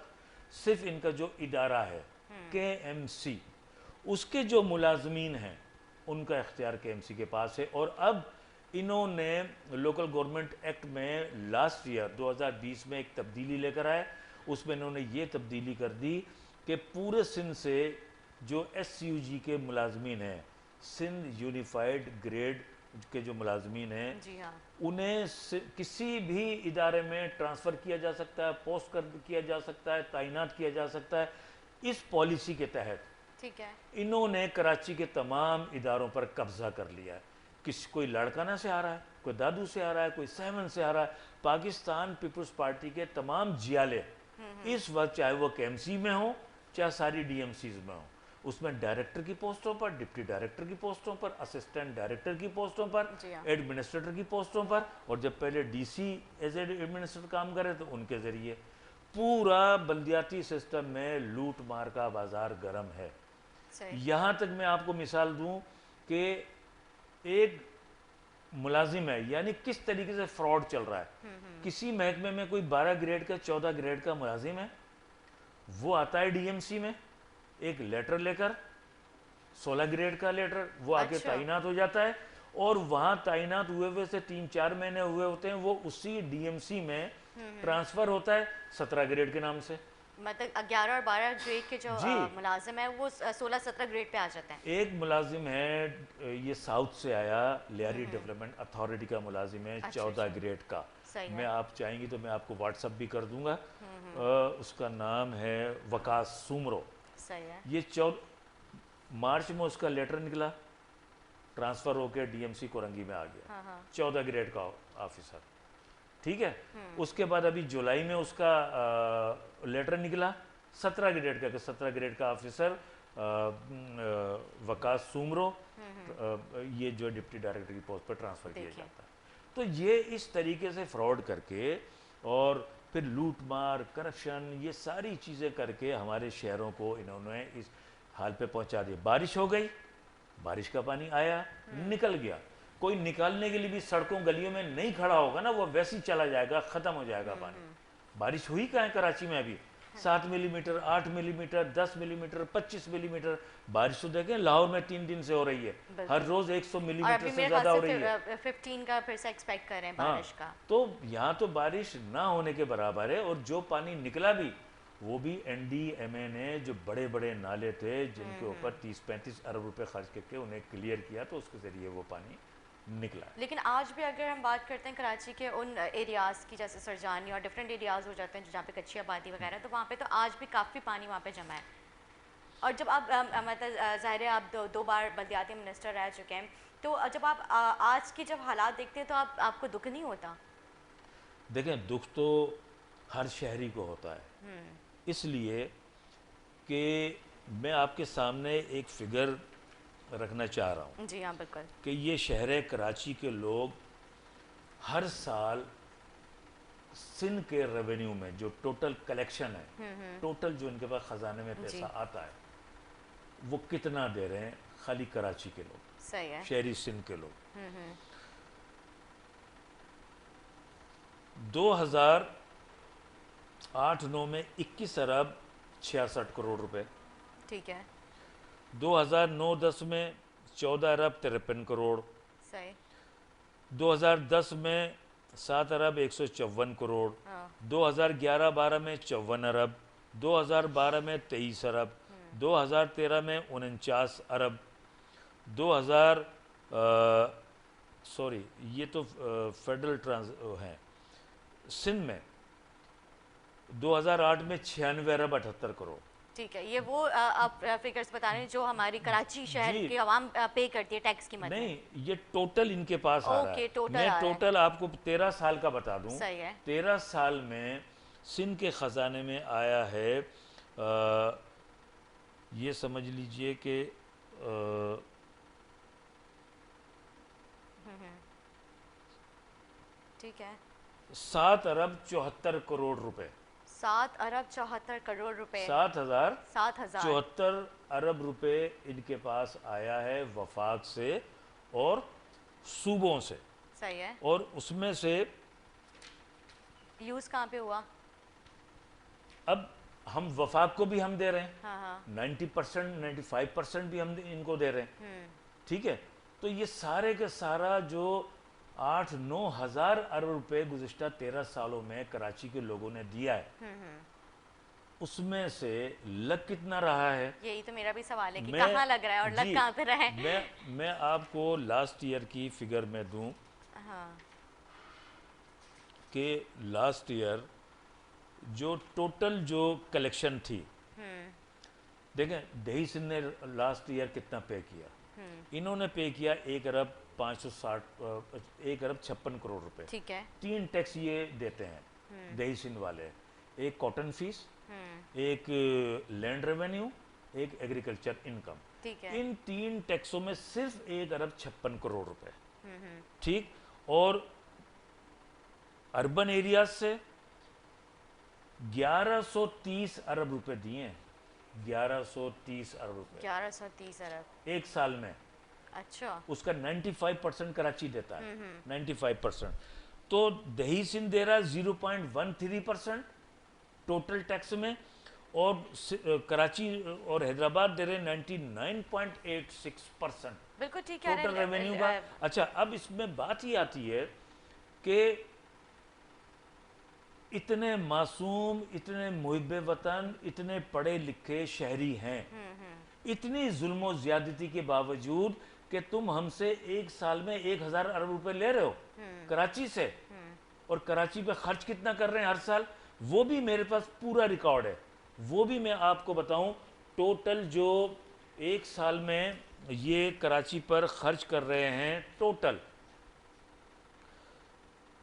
صرف ان کا جو ادارہ ہے کے ایم سی, اس کے جو ملازمین ہیں ان کا اختیار کے ایم سی کے پاس ہے. اور اب انہوں نے لوکل گورنمنٹ ایکٹ میں لاسٹ ایئر 2020 میں ایک تبدیلی لے کر آئے. اس میں انہوں نے یہ تبدیلی کر دی کہ پورے سندھ سے جو ایس سی یو جی کے ملازمین ہیں, سندھ یونیفائڈ گریڈ کے جو ملازمین ہیں, انہیں کسی بھی ادارے میں ٹرانسفر کیا جا سکتا ہے, پوسٹ کیا جا سکتا ہے, تعینات کیا جا سکتا ہے. اس پالیسی کے تحت انہوں نے کراچی کے تمام اداروں پر قبضہ کر لیا ہے. کوئی لاڑکانہ سے آ رہا ہے, کوئی دادو سے آ رہا ہے, کوئی سیون سے آ رہا ہے. پاکستان پیپلز پارٹی کے تمام جیالے اس وقت, چاہے وہ کے ایم سی میں ہوں چاہے ساری ڈی ایم سیز میں ہوں, اس میں ڈائریکٹر کی پوسٹوں پر, ڈپٹی ڈائریکٹر کی پوسٹوں پر, اسسٹنٹ ڈائریکٹر کی پوسٹوں پر, ایڈمنسٹریٹر کی پوسٹوں پر, اور جب پہلے D C as a administrator کام کرے تو ان کے ذریعے پورا بلدیاتی سسٹم میں لوٹ مار کا بازار گرم ہے. یہاں تک میں آپ کو مثال دوں کہ ایک ملازم ہے, یعنی کس طریقے سے فراڈ چل رہا ہے. کسی محکمے میں کوئی 12 گریڈ کا 14 گریڈ کا ملازم ہے, وہ آتا ہے ڈی ایم سی میں ایک لیٹر لے کر, 16 گریڈ کا لیٹر, وہ آ کے تعینات ہو جاتا ہے, اور وہاں تعینات ہوئے سے 3-4 مہینے ہوئے ہوتے ہیں, وہ اسی ڈی ایم سی میں ٹرانسفر ہوتا ہے 17 گریڈ کے نام سے. مطلب 11 اور 12 گریڈ کے جو ملازم ہیں وہ 16-17 گریڈ پہ آ جاتے ہیں. ایک ملازم ہے, یہ ساؤتھ سے آیا, لیاری ڈیولپمنٹ اتھارٹی کا ملازم ہے, 14 گریڈ کا. میں آپ چاہیں گی تو میں آپ کو واٹس اپ بھی کر دوں گا, اس کا نام ہے وکاس سومرو. یہ مارچ میں اس کا لیٹر نکلا, ٹرانسفر ہو کے ڈی ایم سی کورنگی میں آ گیا, 14 گریڈ کا آفیسر. ٹھیک ہے, اس کے بعد ابھی جولائی میں اس کا لیٹر نکلا 17 گریڈ کا, کہ 17 گریڈ کا آفیسر وکاس سومرو, یہ جو ڈپٹی ڈائریکٹر کی پوسٹ پر ٹرانسفر کیا جاتا ہے. تو یہ اس طریقے سے فراڈ کر کے اور پھر لوٹ مار کرپشن یہ ساری چیزیں کر کے ہمارے شہروں کو انہوں نے اس حال پہ پہنچا دیا. بارش ہو گئی, بارش کا پانی آیا نکل گیا, کوئی نکالنے کے لیے بھی سڑکوں گلیوں میں نہیں کھڑا ہوگا نا, وہ ویسے ہی چلا جائے گا, ختم ہو جائے گا پانی. بارش ہوئی کہاں ہے کراچی میں ابھی؟ 7 ملی میٹر, 8 ملی میٹر, 10 ملی میٹر, 25 ملی میٹر بارش تو دیکھیں لاہور میں 3 دن سے ہو رہی ہے, ہر روز 100 ملی میٹر سے زیادہ ہو رہی ہے. 15 کا پھر سے ایکسپیکٹ کر رہے ہیں بارش کا. تو یہاں تو بارش نہ ہونے کے برابر ہے, اور جو پانی نکلا بھی وہ بھی این ڈی ایم اے نے جو بڑے بڑے نالے تھے جن کے اوپر 30-35 ارب روپے خرچ کر کے انہیں کلیئر کیا, تو اس کے ذریعے وہ پانی نکلا. لیکن آج بھی اگر ہم بات کرتے ہیں کراچی کے ان ایریاز کی جیسے سرجانی اور ڈفرینٹ ایریاز ہو جاتے ہیں جہاں پہ کچی آبادی وغیرہ, تو وہاں پہ تو آج بھی کافی پانی وہاں پہ جمع ہے. اور جب آپ مطلب ظاہر ہے آپ 2 بار بلدیاتی منسٹر رہ چکے ہیں, تو جب آپ آج کی جب حالات دیکھتے ہیں تو آپ کو دکھ نہیں ہوتا؟ دیکھیں دکھ تو ہر شہری کو ہوتا ہے, اس لیے کہ میں آپ کے سامنے ایک فگر رکھنا چاہ رہا ہوں. جی ہاں بالکل. کہ یہ شہر کراچی کے لوگ ہر سال سندھ کے ریونیو میں جو ٹوٹل کلیکشن ہے, ٹوٹل جو ان کے پاس خزانے میں پیسہ آتا ہے, وہ کتنا دے رہے ہیں خالی کراچی کے لوگ, صحیح ہے, شہری سندھ کے لوگ. 2008-9 میں 21 ارب 66 کروڑ روپے, ٹھیک ہے. 2009-10 میں 14 ارب 53 کروڑ, صحیح. 2010 میں 7 ارب 154 کروڑ, 2011-12 میں 54 ارب, 2012 میں 23 ارب, 2013 میں 49 ارب, یہ تو فیڈرل ہیں. سندھ میں 2008 میں 96 ارب 78 کروڑ. ٹھیک ہے, یہ وہ آپ فگرز بتا رہے ہیں جو ہماری کراچی شہر کی عوام پے کرتی ہے ٹیکس کی مدد میں. نہیں, یہ ٹوٹل ان کے پاس آ رہا ہے. میں ٹوٹل آپ کو 13 سال کا بتا دوں. 13 سال میں سندھ کے خزانے میں آیا ہے, یہ سمجھ لیجئے کہ 7 ارب 74 کروڑ روپے. 7 ارب 74 کروڑ روپے, 7,074 ارب روپے ان کے پاس آیا ہے وفاق سے اور صوبوں سے. صحیح ہے. اور اس میں سے یوز کہاں پہ ہوا؟ اب ہم وفاق کو بھی ہم دے رہے ہیں, 90% 95% بھی ہم ان کو دے رہے ہیں, ٹھیک ہے. تو یہ سارے کے سارا جو 8-9 ہزار ارب روپے گزشتہ 13 سالوں میں کراچی کے لوگوں نے دیا ہے, اس میں سے لگ کتنا رہا ہے؟ یہی تو میرا بھی سوال ہے کہ کہاں لگ رہا ہے اور لگ کہاں پہ رہا ہے. میں آپ کو لاسٹ ایئر کی فگر میں دوں کہ لاسٹ ایئر جو ٹوٹل جو کلیکشن تھی, دیکھیں دیہی سندھ نے لاسٹ ایئر کتنا پے کیا, انہوں نے پے کیا 1 ارب 56 کروڑ روپے. ٹھیک ہے. 3 ٹیکس یہ دیتے ہیں دیہی سندھ والے, ایک کاٹن فیس, ایک لینڈ ریونیو, ایک ایگریکلچر انکم. ان 3 ٹیکسوں میں صرف 1 ارب 56 کروڑ روپے, ٹھیک. اور اربن ایریاز سے 1130 ارب روپے دیے ہیں, 1130 ارب روپے, 1130 ارب ایک سال میں. اچھا. اس کا 95% کراچی دیتا ہے, 95%. تو دیہی سندھ دے رہا ہے 0.13% ٹوٹل ٹیکس میں, اور کراچی اور حیدرآباد دے رہے ہیں 99.86%. بالکل ٹھیک ہے ٹوٹل ریونیو کا. اچھا, اب اس میں بات یہ آتی ہے کہ اتنے معصوم, اتنے محب وطن, اتنے پڑھے لکھے شہری ہیں, اتنی ظلم و زیادتی کے باوجود کہ تم ہم سے ایک سال میں 1000 ارب روپے لے رہے ہو کراچی سے, اور کراچی پہ خرچ کتنا کر رہے ہیں ہر سال, وہ بھی میرے پاس پورا ریکارڈ ہے. وہ بھی میں آپ کو بتاؤں, ٹوٹل جو ایک سال میں یہ کراچی پر خرچ کر رہے ہیں, ٹوٹل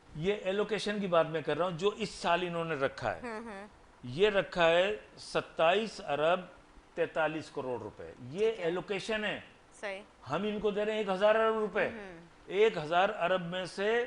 یہ ایلوکیشن کی بات میں کر رہا ہوں جو اس سال انہوں نے رکھا ہے, یہ رکھا ہے 27 ارب 43 کروڑ روپے. یہ ایلوکیشن ہے. ہم ان کو دے رہے ہیں 1000 ارب روپے. 1000 ارب میں سے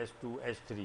S2, S3,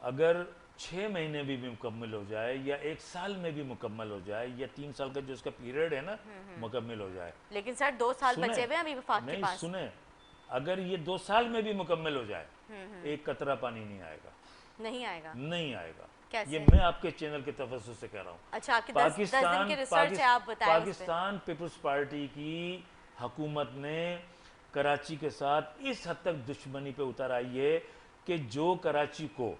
اگر 6 مہینے بھی مکمل ہو جائے یا 1 سال میں بھی مکمل ہو جائے یا 3 سال کا جو اس کا پیریڈ ہے نا مکمل ہو جائے. لیکن سر 2 سال بچے ہوئے ہیں ابھی وفاق کے نہیں پاس. سنیں, اگر یہ 2 سال میں بھی مکمل ہو جائے 1 قطرہ پانی نہیں آئے گا. نہیں آئے گا. نہیں آئے گا. کیسے؟ یہ میں آپ کے چینل کے تفضل سے کہہ رہا ہوں. اچھا, آپ کی 10 دن کی ریسرچ ہے, آپ بتائیں. پاکستان پیپلز پارٹی کی حکومت نے کراچی کے ساتھ اس حد تک دشمنی پہ اتر آئی ہے کہ جو کراچی کو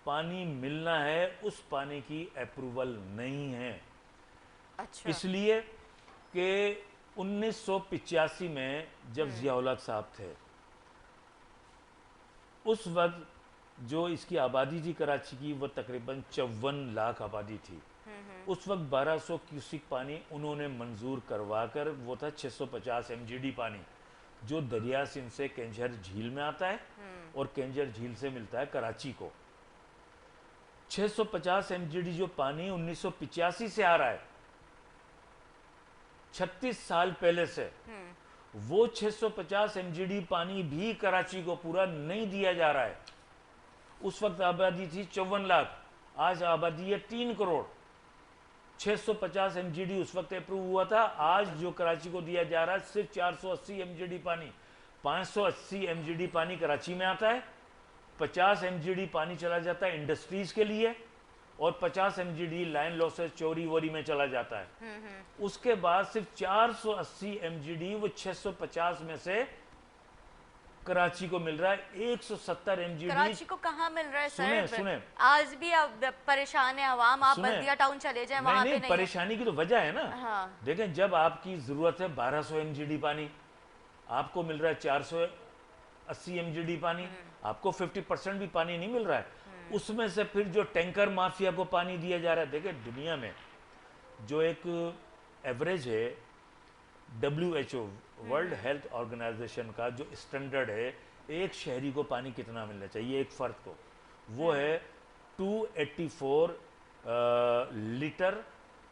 پانی ملنا ہے اس پانی کی اپروول نہیں ہے. اچھا. اس لیے کہ 1985 میں جب ضیاء الحق صاحب تھے, اس وقت جو اس کی آبادی تھی کراچی کی وہ تقریباً 54 لاکھ آبادی تھی. اس وقت 1200 کیوسک پانی انہوں نے منظور کروا کر, وہ تھا 650 MGD پانی جو دریا سندھ سے کینجھر جھیل میں آتا ہے اور کینجھر جھیل سے ملتا ہے کراچی کو. 650 MGD جو پانی 1985 سے آ رہا ہے, 36 سال پہلے سے, وہ 650 MGD پانی بھی کراچی کو پورا نہیں دیا جا رہا ہے. اس وقت آبادی تھی 54 لاکھ, آج آبادی ہے 3 کروڑ. 650 MGD اس وقت اپروو ہوا تھا, آج جو کراچی کو دیا جا رہا ہے صرف 480 MGD پانی. 580 MGD پانی کراچی میں آتا ہے, 50 MGD پانی چلا جاتا ہے انڈسٹریز کے لیے اور 50 MGD لائن لاسز چوری ووری میں چلا جاتا ہے. اس کے بعد صرف 480 MGD وہ 650 میں سے کراچی کو مل رہا ہے. 170 MGD کراچی کو کہاں مل رہا ہے سر؟ سنیں آج بھی پریشان ہے عوام. آپ بلدیہ ٹاؤن چلے جائیں, وہاں پہ نہیں. پریشانی کی تو وجہ ہے نا. دیکھیں جب آپ کی ضرورت ہے 1200 MGD پانی, آپ کو مل رہا ہے 480 MGD پانی, آپ کو 50% بھی پانی نہیں مل رہا ہے. اس میں سے پھر جو ٹینکر مافیا کو پانی دیا جا رہا ہے. دیکھیں دنیا میں جو ایک ایوریج ہے WHO ورلڈ ہیلتھ آرگنائزیشن کا جو اسٹینڈرڈ ہے ایک شہری کو پانی کتنا ملنا چاہیے ایک فرد کو, وہ ہے 284 لیٹر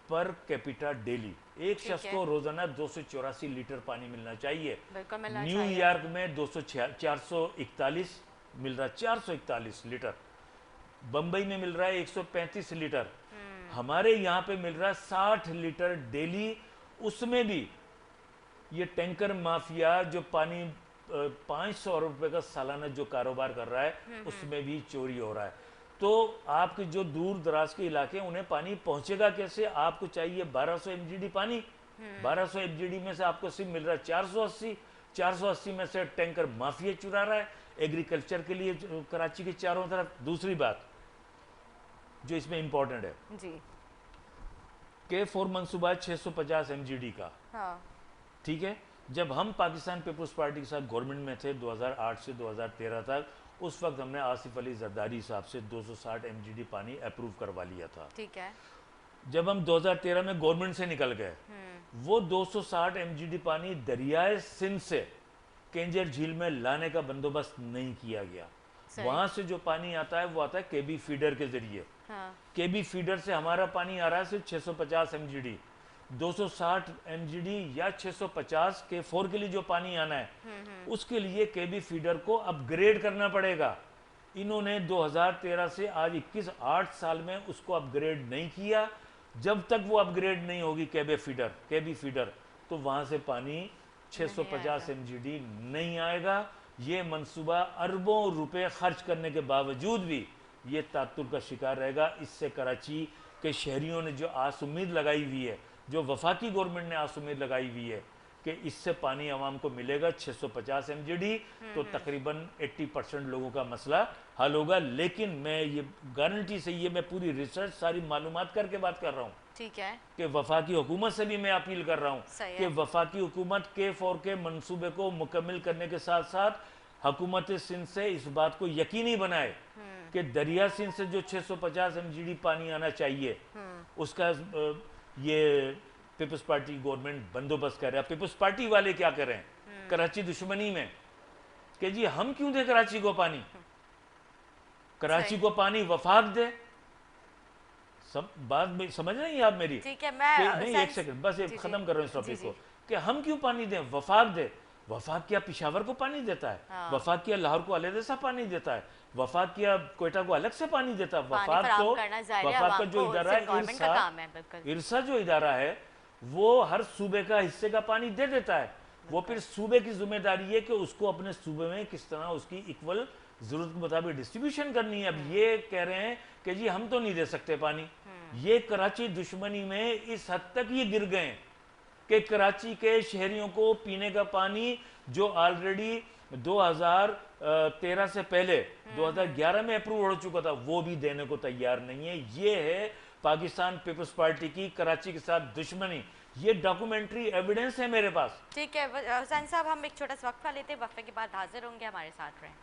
پر کیپیٹا ڈیلی. ایک شخص کو روزانہ 284 لیٹر پانی ملنا چاہیے. نیو یارک میں 441 مل رہا ہے, 441 لیٹر. بمبئی میں مل رہا ہے 135 لیٹر. ہمارے یہاں پہ مل رہا ہے 60 لیٹر ڈیلی. اس میں بھی یہ ٹینکر مافیا جو پانی 500 روپے کا سالانہ جو کاروبار کر رہا ہے اس میں بھی چوری ہو رہا ہے. تو آپ کے جو دور دراز کے علاقے انہیں پانی پہنچے گا کیسے؟ آپ کو چاہیے 1200 MGD پانی, 1200 MGD میں سے آپ کو صرف مل رہا ہے 480 میں سے ٹینکر مافیا چرا رہا ہے ایگریکلچر کے لیے کراچی کے چاروں طرف. دوسری بات جو اس میں امپورٹنٹ ہے جی, K4 منصوبہ 650 MGD کا. ٹھیک ہے, جب ہم پاکستان پیپلز پارٹی کے ساتھ گورنمنٹ میں تھے 2008 سے 2013 تک, اس وقت ہم نے آصف علی زرداری صاحب سے 260 MGD پانی اپروو کروا لیا تھا. ٹھیک ہے. جب ہم 2013 میں گورنمنٹ سے نکل گئے, وہ 260 MGD پانی دریائے سندھ سے کینجر جھیل میں لانے کا بندوبست نہیں کیا گیا. وہاں سے جو پانی آتا ہے وہ آتا ہے KB فیڈر کے ذریعے. KB فیڈر سے ہمارا پانی آ رہا ہے صرف 650 MGD. 260 MGD یا 650 K4 کے لیے جو پانی آنا ہے اس کے لیے KB فیڈر کو اپ گریڈ کرنا پڑے گا. انہوں نے 2013 سے آج 8 سال میں اس کو اپ گریڈ نہیں کیا. جب تک وہ اپ گریڈ نہیں ہوگی KB فیڈر تو وہاں سے پانی 650 MGD نہیں آئے گا. یہ منصوبہ اربوں روپے خرچ کرنے کے باوجود بھی یہ تعطل کا شکار رہے گا. اس سے کراچی کے شہریوں نے جو آس امید لگائی ہوئی ہے, جو وفاقی گورنمنٹ نے آس امید لگائی ہوئی ہے کہ اس سے پانی عوام کو ملے گا 650 MGD, تو تقریباً 80% لوگوں کا مسئلہ حل ہوگا. لیکن میں یہ گارنٹی سے, یہ میں پوری ریسرچ ساری معلومات کر کے بات کر رہا ہوں, ٹھیک ہے, کہ وفاقی حکومت سے بھی میں اپیل کر رہا ہوں کہ وفاقی حکومت K4 کے منصوبے کو مکمل کرنے کے ساتھ ساتھ حکومت سندھ سے اس بات کو یقینی بنائے کہ دریا سندھ سے جو 650 MGD پانی آنا چاہیے اس کا یہ پیپلز پارٹی گورنمنٹ بندوبست کر رہا ہے. پیپلز پارٹی والے کیا کر رہے ہیں کراچی دشمنی میں کہ جی ہم کیوں دیں کراچی کو پانی, کراچی کو پانی وفاق دے. بات سمجھ رہے ہیں آپ میری؟ ٹھیک ہے, میں نہیں ایک سیکنڈ بس ختم کر رہا ہوں اس ٹاپک کو, کہ ہم کیوں پانی دیں, وفاق دے. وفاق کیا پشاور کو پانی دیتا ہے؟ وفاق کیا لاہور کو علیحدہ سا پانی دیتا ہے؟ وفاق کیا کوئٹہ کو الگ سے پانی دیتا ہے؟ وفاق کا جو ادارہ ہے ارسا جو ادارہ ہے وہ ہر صوبے کا حصے کا پانی دے دیتا ہے. وہ پھر صوبے کی ذمہ داری ہے کہ اس کو اپنے صوبے میں کس طرح اس کی ایکول ضرورت کے مطابق ڈسٹریبیوشن کرنی ہے. اب یہ کہہ رہے ہیں کہ جی ہم تو نہیں دے سکتے پانی. یہ کراچی دشمنی میں اس حد تک یہ گر گئے کہ کراچی کے شہریوں کو پینے کا پانی جو آلریڈی 2013 سے پہلے 2011 میں اپروو ہو چکا تھا وہ بھی دینے کو تیار نہیں ہے. یہ ہے پاکستان پیپلز پارٹی کی کراچی کے ساتھ دشمنی. یہ ڈاکومنٹری ایویڈنس ہے میرے پاس. ٹھیک ہے حسین صاحب، ہم ایک چھوٹا سا وقفہ لیتے ہیں، وقفے کے بعد حاضر ہوں گے، ہمارے ساتھ رہیں.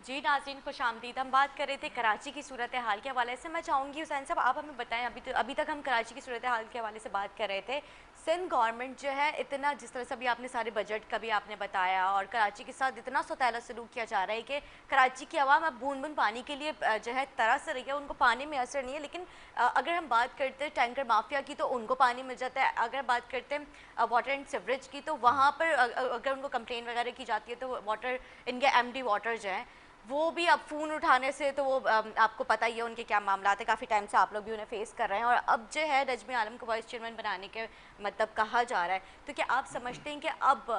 جی ناظرین خوش آمدید. ہم بات کر رہے تھے کراچی کی صورتحال کے حوالے سے. میں چاہوں گی حسین صاحب آپ ہمیں بتائیں، ابھی تک ہم کراچی کی صورتحال کے حوالے سے بات کر رہے تھے. سندھ گورنمنٹ جو ہے اتنا، جس طرح سے بھی آپ نے سارے بجٹ کا بھی آپ نے بتایا، اور کراچی کے ساتھ اتنا سوتیلا سلوک کیا جا رہا ہے کہ کراچی کی عوام اب بوند بوند پانی کے لیے جو ہے ترس رہی ہے. ان کو پانی میں اثر نہیں ہے. لیکن اگر ہم بات کرتے ہیں ٹینکر مافیا کی تو ان کو پانی مل جاتا ہے. اگر بات کرتے ہیں واٹر اینڈ سیوریج کی تو وہاں پر اگر ان کو کمپلین وغیرہ کی جاتی ہے تو واٹر، ان کے ایم ڈی واٹر جو ہیں وہ بھی اب فون اٹھانے سے تو وہ آپ کو پتہ ہی ہے ان کے کیا معاملات ہیں. کافی ٹائم سے آپ لوگ بھی انہیں فیس کر رہے ہیں، اور اب جو ہے نجمی عالم کو وائس چیئرمین بنانے کے مطلب کہا جا رہا ہے. تو کیا آپ سمجھتے ہیں کہ اب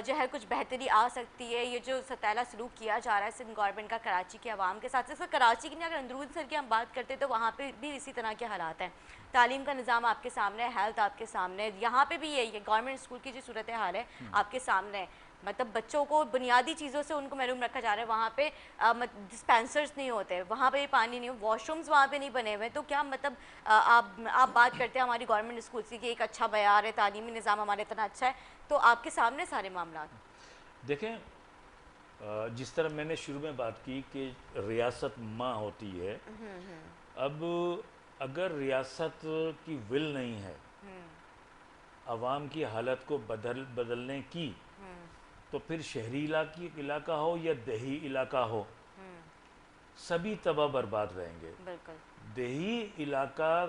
جو ہے کچھ بہتری آ سکتی ہے؟ یہ جو سوتیلا سلوک کیا جا رہا ہے سندھ گورنمنٹ کا کراچی کے عوام کے ساتھ، صرف کراچی کی نہیں، اگر اندرون سر کی ہم بات کرتے تو وہاں پہ بھی اسی طرح کے حالات ہیں. تعلیم کا نظام آپ کے سامنے ہے، ہیلتھ آپ کے سامنے ہے، یہاں پہ بھی یہی ہے. گورنمنٹ اسکول کی جو صورتحال ہے آپ کے سامنے ہے. مطلب بچوں کو بنیادی چیزوں سے ان کو محروم رکھا جا رہا ہے. وہاں پہ ڈسپینسرز نہیں ہوتے، وہاں پہ پانی نہیں، واش رومز وہاں پہ نہیں بنے ہوئے. تو کیا مطلب آپ بات کرتے ہیں ہماری گورنمنٹ اسکول کی کہ ایک اچھا معیار ہے، تعلیمی نظام ہمارا اتنا اچھا ہے، تو آپ کے سامنے سارے معاملات. دیکھیں جس طرح میں نے شروع میں بات کی کہ ریاست ماں ہوتی ہے، اب اگر ریاست کی ول نہیں ہے عوام کی حالت کو بدلنے کی، تو پھر شہری علاقہ ہو یا دیہی علاقہ ہو سبھی تباہ برباد رہیں گے. بالکل. دیہی علاقہ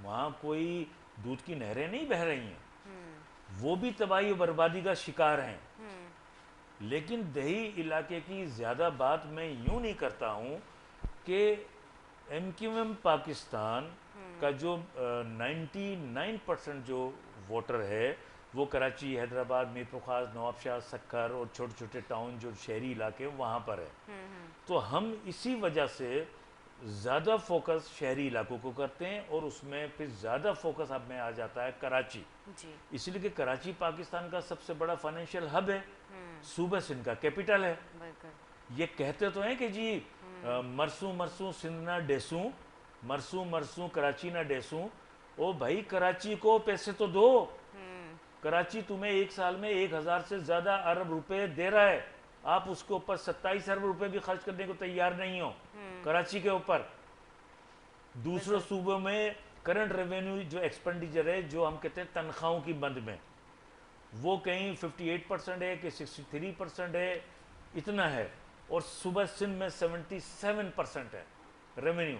وہاں کوئی دودھ کی نہریں نہیں بہہ رہی ہیں، وہ بھی تباہی و بربادی کا شکار ہیں. لیکن دیہی علاقے کی زیادہ بات میں یوں نہیں کرتا ہوں کہ ایم کیو ایم پاکستان کا جو 99% جو ووٹر ہے وہ کراچی، حیدرآباد، میرپور خاص، نواب شاہ، سکھر اور چھوٹے چھوٹے ٹاؤن جو شہری علاقے وہاں پر ہے. تو ہم اسی وجہ سے زیادہ فوکس شہری علاقوں کو کرتے ہیں، اور اس میں پھر زیادہ فوکس اب میں آ جاتا ہے کراچی. اس لیے کہ کراچی پاکستان کا سب سے بڑا فائنینشیل ہب ہے، صوبہ سندھ کا کیپٹل ہے. یہ کہتے تو ہیں کہ جی مرسوں مرسوں سندھ نہ ڈیسوں، مرسوں مرسوں کراچی نہ ڈیسوں. او بھائی کراچی کو پیسے تو دو. کراچی تمہیں ایک سال میں 1000 سے زیادہ ارب روپے دے رہا ہے، آپ اس کے اوپر 27 ارب روپے بھی خرچ کرنے کو تیار نہیں ہو کراچی کے اوپر. دوسرے صوبوں میں کرنٹ ریونیو جو ایکسپینڈیچر ہے، جو ہم کہتے ہیں تنخواہوں کی بند میں، وہ کہیں 58% ہے کہ 63% ہے، اتنا ہے. اور صوبہ سندھ میں 77% ہے ریونیو،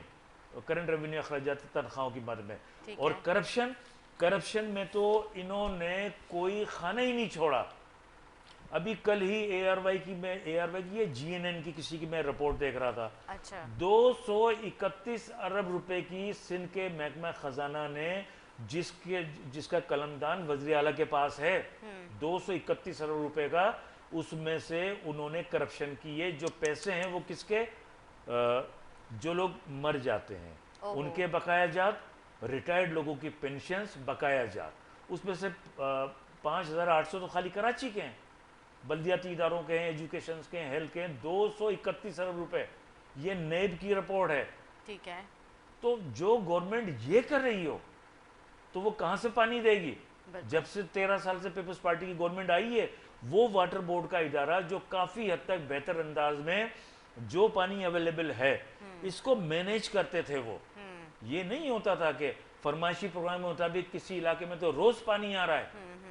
کرنٹ ریونیو اخراجات تنخواہوں کی بند میں. اور کرپشن میں تو انہوں نے کوئی خانہ ہی نہیں چھوڑا. ابھی کل ہی اے آر وائی کی یہ جی این این کی کسی کی میں رپورٹ دیکھ رہا تھا، 231 ارب روپے کی سندھ کے محکمہ خزانہ نے، جس کا قلمدان وزیر اعلیٰ کے پاس ہے، 231 ارب روپے کا، اس میں سے انہوں نے کرپشن کی ہے. جو پیسے ہیں وہ کس کے؟ جو لوگ مر جاتے ہیں ان کے بقایا جات، ریٹائرڈ لوگوں کی پینشنز، بقایا جات. اس میں سے 5800 تو خالی کراچی کے ہیں، بلدیاتی اداروں کے ہیں، ایجوکیشنز کے ہیں، ہیلتھ کے ہیں. 231 ارب روپے، یہ نیب کی رپورٹ ہے. ٹھیک ہے. تو جو گورنمنٹ یہ کر رہی ہو تو وہ کہاں سے پانی دے گی؟ جب سے 13 سال سے پیپلز پارٹی کی گورنمنٹ آئی ہے، وہ واٹر بورڈ کا ادارہ جو کافی حد تک بہتر انداز میں جو پانی اویلیبل ہے اس کو مینیج کرتے تھے. وہ یہ نہیں ہوتا تھا کہ فرمائشی پروگرام کے مطابق کسی علاقے میں تو روز پانی آ رہا ہے،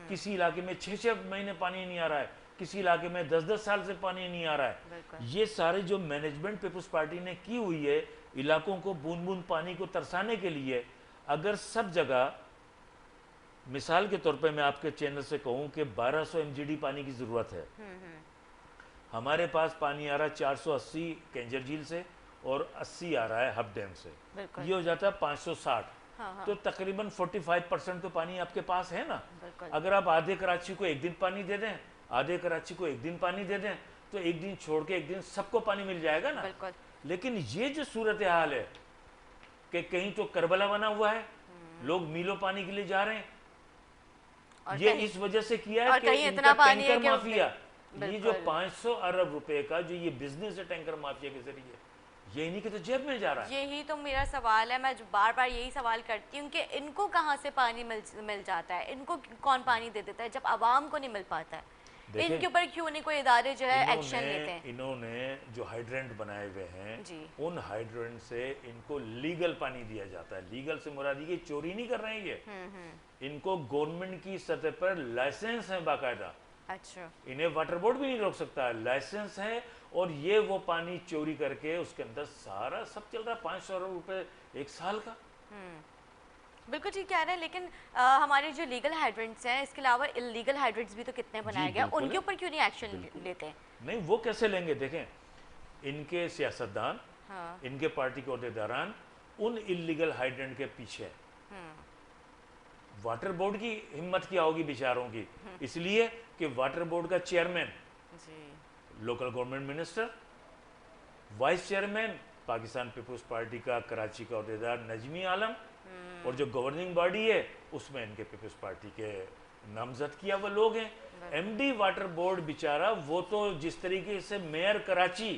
کسی علاقے میں 6 مہینے پانی نہیں آ رہا ہے، کسی علاقے میں 10-10 سال سے پانی نہیں آ رہا ہے. بالکل. یہ سارے جو مینجمنٹ پیپلز پارٹی نے کی ہوئی ہے علاقوں کو بوند بوند پانی کو ترسانے کے لیے، اگر سب جگہ مثال کے طور پہ میں آپ کے چینل سے کہوں کہ 1200 MGD پانی کی ضرورت ہے، ہمارے پاس پانی آ رہا ہے 480 کینجر جھیل سے اور 80 آ رہا ہے ہب ڈیم سے، یہ ہو جاتا ہے 560. تو تقریباً 45% تو پانی آپ کے پاس ہے نا. اگر آپ آدھے کراچی کو ایک دن پانی دے دیں، آدھے کراچی کو ایک دن پانی دے دیں، تو ایک دن چھوڑ کے ایک دن سب کو پانی مل جائے گا نا. لیکن یہ جو صورتحال ہے کہ کہیں تو کربلا بنا ہوا ہے، لوگ میلوں پانی کے لیے جا رہے ہیں، یہ اس وجہ سے کیا ہے کہ ان کا ٹینکر مافیا، یہ جو 500 ارب روپے کا جو یہ بزنس ہے ٹینکر مافیا کے ذریعے، یہ انہی کے تو جیب میں جا رہا ہے. یہی تو میرا سوال ہے، میں بار بار یہی سوال کرتی ہوں کہ ان کو کہاں سے پانی مل جاتا ہے، ان کو کون پانی دے دیتا ہے جب عوام کو نہیں مل پاتا ہے؟ ان کے اوپر کیوں نہیں کوئی ادارے جو ہے ایکشن لیتے ہیں؟ انہوں نے جو ہائیڈرنٹ بنائے ہوئے ہیں ان ہائیڈرنٹ سے ان کو لیگل پانی دیا جاتا ہے. لیگل سے مراد یہ چوری نہیں کر رہے ہیں، یہ ان کو گورنمنٹ کی سطح پر لائسنس ہے باقاعدہ. اچھا. انہیں واٹر بورڈ بھی نہیں روک سکتا، لائسنس ہے، اور یہ وہ پانی چوری کر کے اس کے اندر سارا سب چل رہا ہے. 500 ارب روپے ایک سال کا. بالکل ٹھیک کہہ رہے ہیں، لیکن ہمارے جو لیگل ہائیڈرنٹس ہیں اس کے علاوہ اللیگل ہائیڈرنٹس بھی تو کتنے بنائے گئے، ان کے اوپر کیوں نہیں ایکشن لیتے ہیں؟ نہیں، وہ کیسے لیں گے؟ دیکھیں ان کے سیاستدان، ان کے پارٹی کے عہدیداران ان اللیگل ہائیڈرنٹ کے پیچھے. واٹر بورڈ کی ہمت کیا ہوگی بیچاروں کی، اس لیے کہ واٹر بورڈ کا chairman local government minister, vice chairman Pakistan Peoples Party کا کراچی کا عہدیدار نجمی عالم، اور جو گورننگ باڈی ہے اس میں ان کے پیپلز پارٹی کے نامزد کیا وہ لوگ ہیں. ایم ڈی واٹر بورڈ بیچارہ، وہ تو جس طریقے سے میئر کراچی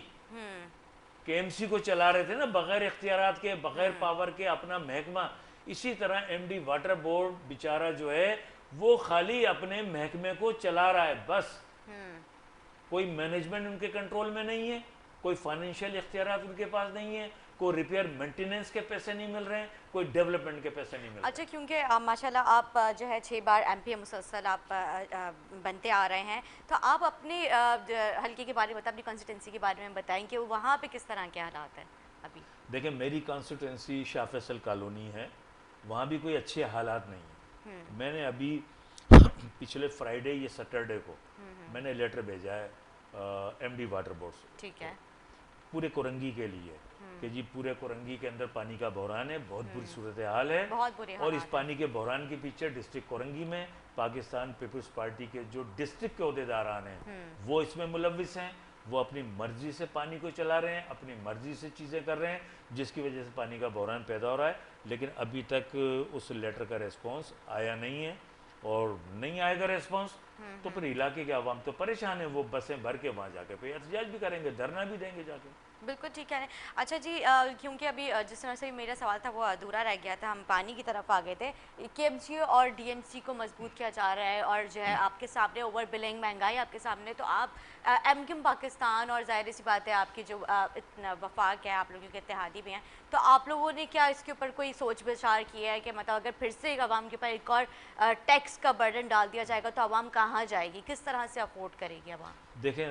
کے ایم سی کو چلا رہے تھے نا بغیر اختیارات کے، بغیر پاور کے اپنا محکمہ، اسی طرح ایم ڈی واٹر بورڈ بیچارہ جو ہے وہ خالی اپنے محکمے کو چلا رہا ہے بس. کوئی مینجمنٹ ان کے کنٹرول میں نہیں ہے، کوئی فائنینشیل اختیارات ان کے پاس نہیں ہے، کوئی ریپیئر مینٹیننس کے پیسے نہیں مل رہے ہیں، کوئی ڈیولپمنٹ کے پیسے نہیں مل رہے ہیں. اچھا، کیونکہ ماشاءاللہ آپ جو ہے 6 بار ایم پی مسلسل آپ بنتے آ رہے ہیں، تو آپ اپنے حلقے کے بارے میں بتائیں، اپنی کانسٹیٹنسی کے بارے میں بتائیں کہ وہاں پہ کس طرح کے حالات ہیں ابھی. دیکھیں میری کانسٹیٹنسی شاہ فیصل کالونی ہے، وہاں بھی کوئی اچھے حالات نہیں ہیں. میں نے ابھی پچھلے فرائیڈے یا سیٹرڈے کو میں نے لیٹر بھیجا ہے ایم ڈی واٹر بورڈ سے، ٹھیک ہے، پورے کورنگی کے لیے کہ جی پورے کورنگی کے اندر پانی کا بحران ہے، بہت بری صورتحال ہے، اور اس پانی کے بحران کے پیچھے ڈسٹرکٹ کورنگی میں پاکستان پیپلز پارٹی کے جو ڈسٹرکٹ کے عہدیداران ہیں وہ اس میں ملوث ہیں. وہ اپنی مرضی سے پانی کو چلا رہے ہیں، اپنی مرضی سے چیزیں کر رہے ہیں، جس کی وجہ سے پانی کا بحران پیدا ہو رہا ہے. لیکن ابھی تک اس لیٹر کا ریسپانس آیا نہیں ہے، اور نہیں آئے گا ریسپانس تو پھر علاقے کے عوام تو پریشان ہیں، وہ بسیں بھر کے وہاں جا کے پھر احتجاج بھی کریں گے، دھرنا بھی دیں گے جا کے. بالکل ٹھیک ہے. اچھا جی، کیونکہ ابھی جس طرح سے میرا سوال تھا وہ ادھورا رہ گیا تھا، ہم پانی کی طرف آ گئے تھے. کے ایم سی اور ڈی ایم سی کو مضبوط کیا جا رہا ہے، اور جو ہے آپ کے سامنے اوور بلنگ، مہنگائی آپ کے سامنے، تو آپ ایم کیو ایم پاکستان، اور ظاہر سی بات ہے آپ کی جو وفاق ہے، آپ لوگوں کے اتحادی بھی ہیں، تو آپ لوگوں نے کیا اس کے اوپر کوئی سوچ بچار کیا ہے کہ مطلب اگر پھر سے عوام کے اوپر ایک اور ٹیکس کا برڈن ڈال دیا جائے گا تو عوام کہاں جائے گی، کس طرح سے افورڈ کرے گی عوام؟ دیکھیں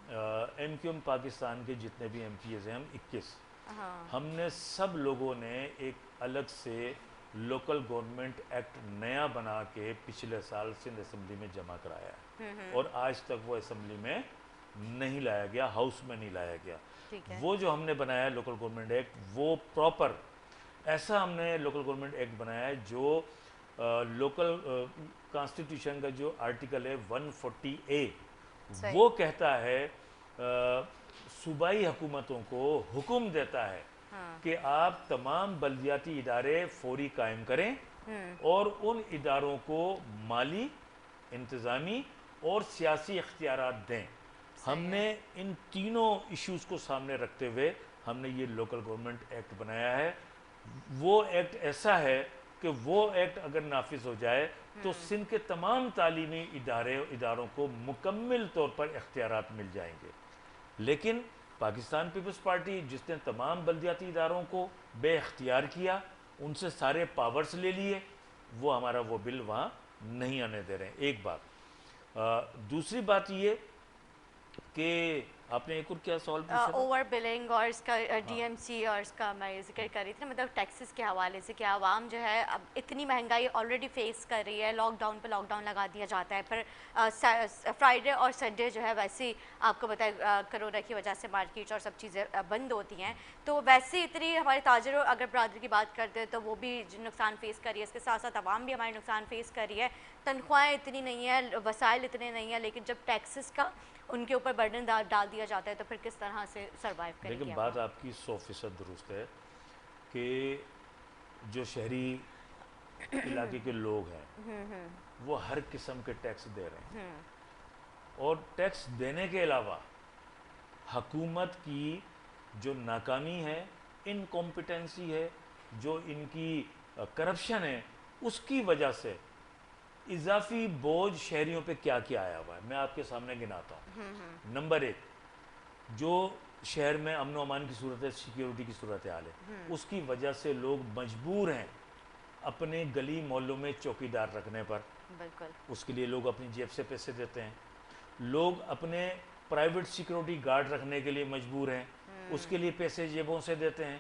ایم کیو ایم پاکستان کے جتنے بھی ایم پی ایز ہیں، ہم 21، ہم نے سب لوگوں نے ایک الگ سے لوکل گورنمنٹ ایکٹ نیا بنا کے پچھلے سال سندھ اسمبلی میں جمع کرایا ہے، اور آج تک وہ اسمبلی میں نہیں لایا گیا، ہاؤس میں نہیں لایا گیا. وہ جو ہم نے بنایا ہے لوکل گورنمنٹ ایکٹ، وہ پراپر ایسا ہم نے لوکل گورنمنٹ ایکٹ بنایا ہے جو لوکل کانسٹیٹیوشن کا جو آرٹیکل ہے 140A، وہ کہتا ہے صوبائی حکومتوں کو حکم دیتا ہے کہ آپ تمام بلدیاتی ادارے فوری قائم کریں اور ان اداروں کو مالی، انتظامی اور سیاسی اختیارات دیں. ہم نے ان تینوں ایشوز کو سامنے رکھتے ہوئے ہم نے یہ لوکل گورنمنٹ ایکٹ بنایا ہے. وہ ایکٹ ایسا ہے کہ وہ ایکٹ اگر نافذ ہو جائے تو سندھ کے تمام تعلیمی اداروں کو مکمل طور پر اختیارات مل جائیں گے. لیکن پاکستان پیپلز پارٹی جس نے تمام بلدیاتی اداروں کو بے اختیار کیا، ان سے سارے پاورز لے لیے، وہ ہمارا وہ بل وہاں نہیں آنے دے رہے ہیں. ایک بات. دوسری بات یہ کہ آپ نے ایک اور کیا سوال پوچھا تھا؟ اوور بلنگ اور اس کا ڈی ایم سی اور اس کا میں ذکر کر رہی تھی نا، مطلب ٹیکسز کے حوالے سے کہ عوام جو ہے اب اتنی مہنگائی آلریڈی فیس کر رہی ہے، لاک ڈاؤن پہ لاک ڈاؤن لگا دیا جاتا ہے، پھر فرائیڈے اور سنڈے جو ہے ویسے ہی آپ کو بتائے کرونا کی وجہ سے مارکیٹ اور سب چیزیں بند ہوتی ہیں، تو ویسے ہی اتنی ہمارے تاجروں اگر برادری کی بات کرتے ہیں تو وہ بھی نقصان فیس کر رہی ہے، اس کے ساتھ ساتھ عوام بھی ہمارے نقصان فیس کر رہی ہے، تنخواہیں اتنی نہیں ہیں، وسائل اتنے نہیں ہیں، لیکن جب ٹیکسز کا ان کے اوپر برڈن ڈال دیا جاتا ہے تو پھر کس طرح سے سروائیو کریں لیکن گے بات عوام؟ آپ کی 100% درست ہے کہ جو شہری علاقے کے لوگ ہیں وہ ہر قسم کے ٹیکس دے رہے ہیں، اور ٹیکس دینے کے علاوہ حکومت کی جو ناکامی ہے، انکمپیٹنسی ہے، جو ان کی کرپشن ہے، اس کی وجہ سے اضافی بوجھ شہریوں پہ کیا کیا آیا ہوا ہے میں آپ کے سامنے گناتا ہوں۔ نمبر 1، جو شہر میں امن و امان کی صورت ہے، سیکیورٹی کی صورت حال ہے، اس کی وجہ سے لوگ مجبور ہیں اپنے گلی محلوں میں چوکیدار رکھنے پر، بالکل اس کے لیے لوگ اپنی جیب سے پیسے دیتے ہیں، لوگ اپنے پرائیویٹ سیکیورٹی گارڈ رکھنے کے لیے مجبور ہیں، اس کے لیے پیسے جیبوں سے دیتے ہیں،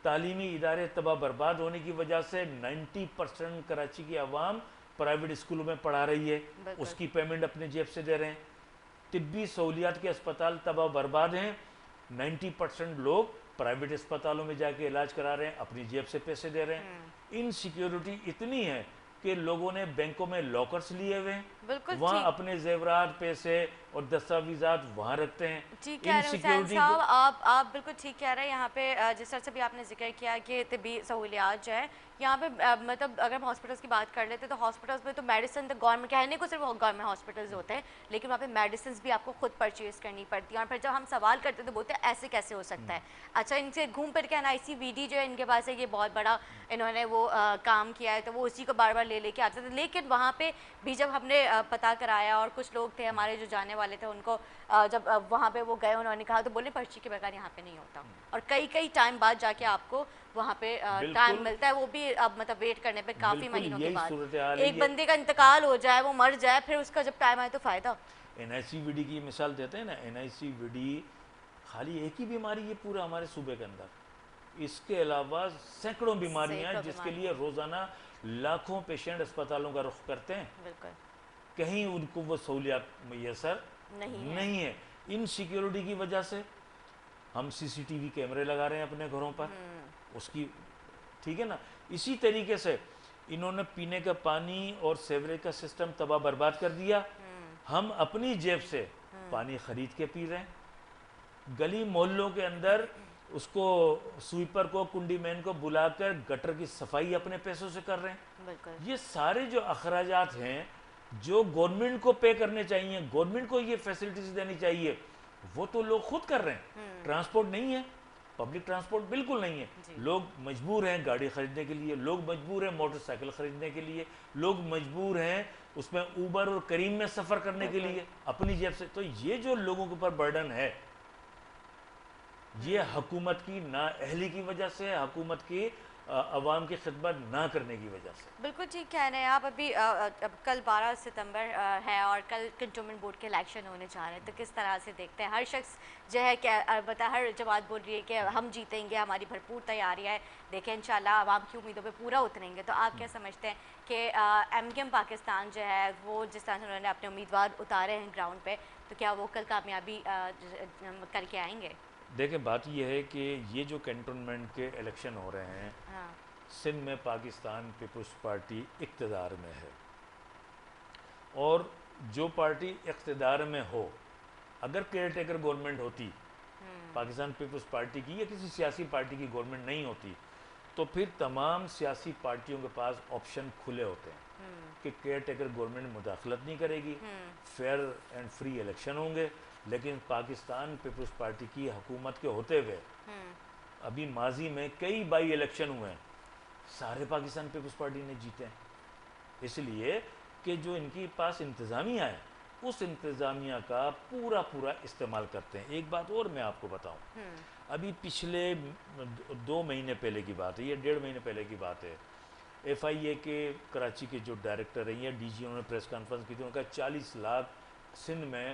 تعلیمی ادارے تباہ برباد ہونے کی وجہ سے 90% کراچی کی عوام پرائیویٹ اسکولوں میں پڑھا رہی ہے، اس کی پیمنٹ اپنے جیب سے دے رہے ہیں، طبی سہولیات کے اسپتال تباہ برباد ہیں، 90% لوگ پرائیویٹ اسپتالوں میں جا کے علاج کرا رہے ہیں، اپنی جیب سے پیسے دے رہے ہیں، ان سیکیورٹی اتنی ہے کہ لوگوں نے بینکوں میں لاکرز لیے ہوئے ہیں، بالکل وہاں ٹھیک اپنے زیورات، پیسے اور دستاویزات وہاں رکھتے ہیں۔ ٹھیک کہہ ان رہے ہیں حسین سیکیورٹی صاحب، آپ بالکل ٹھیک کہہ رہے ہیں۔ یہاں پہ جس طرح سے بھی آپ نے ذکر کیا کہ طبی سہولیات جو ہے یہاں پہ مطلب اگر ہم ہاسپٹلس کی بات کر لیتے تو ہاسپٹلس میں تو میڈیسن تو گورنمنٹ کہنے کو صرف گورنمنٹ ہاسپٹلز ہوتے ہیں، لیکن وہاں پہ میڈیسنز بھی آپ کو خود پرچیز کرنی پڑتی ہیں، اور پھر جب ہم سوال کرتے تو بولتے ہیں ایسے کیسے ہو سکتا ہے۔ اچھا، ان سے گھوم پھر کے NICVD جو ہے ان کے پاس ہے، یہ بہت بڑا انہوں نے وہ کام کیا ہے، تو وہ اسی کو بار بار لے کے آتے تھے، لیکن وہاں پہ بھی جب ہم نے پتہ کرایا اور کچھ لوگ تھے ہمارے جو جانے والے تھے، ان کو جب وہاں پہ وہ گئے انہوں نے کہا تو بولے پرچی کے بغیر یہاں پہ نہیں ہوتا، اور کئی ٹائم بعد جا کے آپ کو وہاں پہ ٹائم ملتا ہے، وہ بھی اب مطلب ویٹ کرنے پہ کافی بالکل مہینوں کے یہی بعد۔ صورتحال ہے۔ ایک یہ بندے کا انتقال ہو جائے، وہ مر جائے، پھر اس کا جب ٹائم آئے تو فائدہ۔ NICVD کی مثال دیتے ہیں نا، NICVD خالی ایک ہی بیماری ہے پورا ہمارے صوبے کے اندر، اس کے علاوہ سینکڑوں بیماریاں ہیں جس کے لیے روزانہ لاکھوں پیشنٹ اسپتالوں کا رخ کرتے ہیں، بالکل کہیں ان کو وہ سہولیات میسر نہیں ہے۔ ان سیکیورٹی کی وجہ سے ہم CCTV کیمرے لگا رہے ہیں اپنے گھروں پر، اس کی ٹھیک ہے نا، اسی طریقے سے انہوں نے پینے کا پانی اور سیوریج کا سسٹم تباہ برباد کر دیا، ہم اپنی جیب سے پانی خرید کے پی رہے ہیں، گلی محلوں کے اندر اس کو سویپر کو، کنڈی مین کو بلا کر گٹر کی صفائی اپنے پیسوں سے کر رہے ہیں۔ بالکل یہ سارے جو اخراجات ہیں جو گورنمنٹ کو پے کرنے چاہیے، گورنمنٹ کو یہ فیسلٹیز دینی چاہیے، وہ تو لوگ خود کر رہے ہیں۔ ٹرانسپورٹ نہیں ہے، پبلک ٹرانسپورٹ بالکل نہیں ہے، لوگ مجبور ہیں گاڑی خریدنے کے لیے، لوگ مجبور ہیں موٹر سائیکل خریدنے کے لیے، لوگ مجبور ہیں اس میں اوبر اور کریم میں سفر کرنے کے لیے اپنی جیب سے۔ تو یہ جو لوگوں کے اوپر برڈن ہے، یہ حکومت کی نااہلی کی وجہ سے، حکومت کی عوام کی خدمت نہ کرنے کی وجہ سے۔ بالکل ٹھیک کہہ رہے ہیں آپ۔ ابھی اب کل 12 ستمبر ہے اور کل کنٹونمنٹ بورڈ کے الیکشن ہونے جا رہے ہیں، تو کس طرح سے دیکھتے ہیں؟ ہر شخص جو ہے کہ البتہ ہر جماعت بول رہی ہے کہ ہم جیتیں گے، ہماری بھرپور تیاری ہے، دیکھیں انشاءاللہ عوام کی امیدوں پہ پورا اتریں گے، تو آپ کیا سمجھتے ہیں کہ MKM پاکستان جو ہے وہ جس طرح سے انہوں نے اپنے امیدوار اتارے ہیں گراؤنڈ پہ، تو کیا وہ کل کامیابی کر کے آئیں گے؟ دیکھیں بات یہ ہے کہ یہ جو کنٹونمنٹ کے الیکشن ہو رہے ہیں، سندھ میں پاکستان پیپلز پارٹی اقتدار میں ہے، اور جو پارٹی اقتدار میں ہو، اگر کیئر ٹیکر گورنمنٹ ہوتی پاکستان پیپلز پارٹی کی یا کسی سیاسی پارٹی کی گورنمنٹ نہیں ہوتی، تو پھر تمام سیاسی پارٹیوں کے پاس آپشن کھلے ہوتے ہیں کہ کیئر ٹیکر گورنمنٹ مداخلت نہیں کرے گی، فیئر اینڈ فری الیکشن ہوں گے۔ لیکن پاکستان پیپلز پارٹی کی حکومت کے ہوتے ہوئے ابھی ماضی میں کئی بائی الیکشن ہوئے ہیں، سارے پاکستان پیپلز پارٹی نے جیتے ہیں، اس لیے کہ جو ان کے پاس انتظامیہ ہے اس انتظامیہ کا پورا استعمال کرتے ہیں۔ ایک بات اور میں آپ کو بتاؤں، ابھی پچھلے 2 مہینے پہلے کی بات ہے، یہ 1.5 مہینے پہلے کی بات ہے، FIA کے کراچی کے جو ڈائریکٹر ہیں یا DG، انہوں نے پریس کانفرنس کی تھی، انہوں نے کہا 40 لاکھ سندھ میں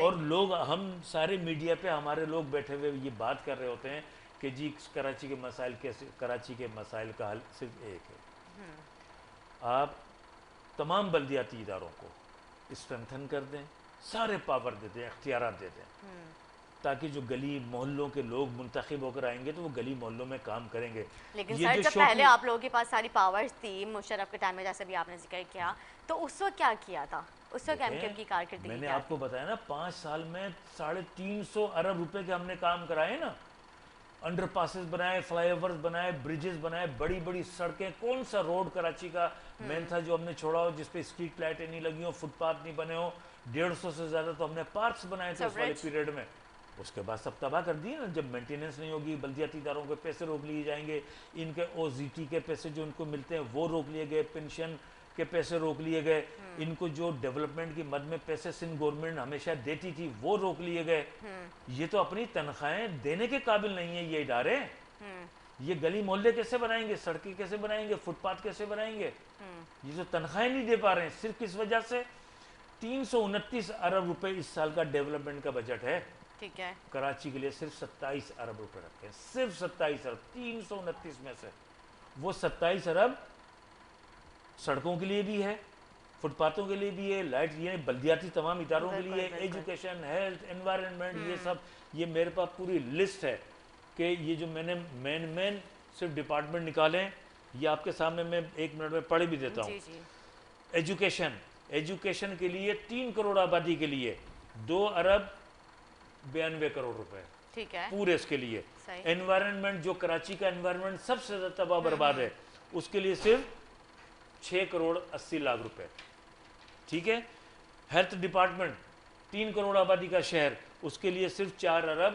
اور لوگ ہم سارے میڈیا پہ ہمارے لوگ بیٹھے ہوئے یہ بات کر رہے ہوتے ہیں کہ جی کراچی کے مسائل کیسے. کراچی کے مسائل کا حل صرف ایک ہے, آپ تمام بلدیاتی اداروں کو اسٹرینتھن کر دیں, سارے پاور دے دیں, اختیارات دے دیں, تاکہ جو گلی محلوں کے لوگ منتخب ہو کر آئیں گے تو وہ گلی محلوں میں کام کریں گے. لیکن سر جب پہلے آپ لوگوں کے پاس ساری پاورز تھی مشرف کے ٹائم میں, جیسے بھی آپ نے ذکر کیا, تو اس وقت کیا کیا تھا؟ اس وقت ایم کیو ایم کی کارکردگی میں نے آپ کو بتایا نا 5 سال میں 350 ارب روپے کے ہم نے کام کرائے نا. انڈر پاسز بنائے, فلائی اوورز بنائے, بریجز بنائے, بڑی بڑی سڑکیں. کون سا روڈ کراچی کا مین تھا جو ہم نے چھوڑا ہو جس پہ اسٹریٹ لائٹیں نہیں لگی ہوں, فٹ پاتھ نہیں بنے ہوں؟ 150 سے زیادہ تو ہم نے پارکس بنائے تھے اس والے پیریڈ میں. اس کے بعد سب تباہ کر دیے نا. جب مینٹیننس نہیں ہوگی, بلدیاتی اداروں کے پیسے روک لیے جائیں گے, ان کے او زی ٹی کے پیسے جو ان کو ملتے ہیں وہ روک لیے گئے, پینشن کے پیسے روک لیے گئے, ان کو جو ڈیولپمنٹ کی مد میں پیسے سندھ گورنمنٹ ہمیشہ دیتی تھی وہ روک لیے گئے. یہ تو اپنی تنخواہیں دینے کے قابل نہیں ہیں یہ ادارے. یہ گلی محلے کیسے بنائیں گے, سڑکیں کیسے بنائیں گے, فٹ پاتھ کیسے بنائیں گے؟ یہ جو تنخواہیں نہیں دے پا رہے ہیں, صرف کس وجہ سے 329 ارب روپے اس سال کا ڈیولپمنٹ کا بجٹ ہے. ٹھیک ہے, کراچی کے لیے صرف 27 ارب روپے رکھے ہیں, صرف 27 ارب 329 میں سے. وہ 27 ارب سڑکوں کے لیے بھی ہے, فٹ پاتھوں کے لیے بھی ہے, لائٹ, یہ بلدیاتی تمام اداروں کے لیے, ایجوکیشن, ہیلتھ, انوائرمنٹ, یہ سب. یہ میرے پاس پوری لسٹ ہے کہ یہ جو میں نے مین صرف ڈپارٹمنٹ نکالیں, یہ آپ کے سامنے میں 1 منٹ میں پڑھ بھی دیتا ہوں. ایجوکیشن کے لیے 3 کروڑ آبادی کے لیے 2 ارب 92 کروڑ روپے. ٹھیک ہے, پورے اس کے لیے. انوائرمنٹ, جو کراچی کا انوائرمنٹ سب سے زیادہ تباہ برباد ہے, اس کے لیے صرف 6 کروڑ 80 لاکھ روپے. ٹھیک ہے. ہیلتھ ڈپارٹمنٹ 3 کروڑ آبادی کا شہر, اس کے لیے صرف 4 ارب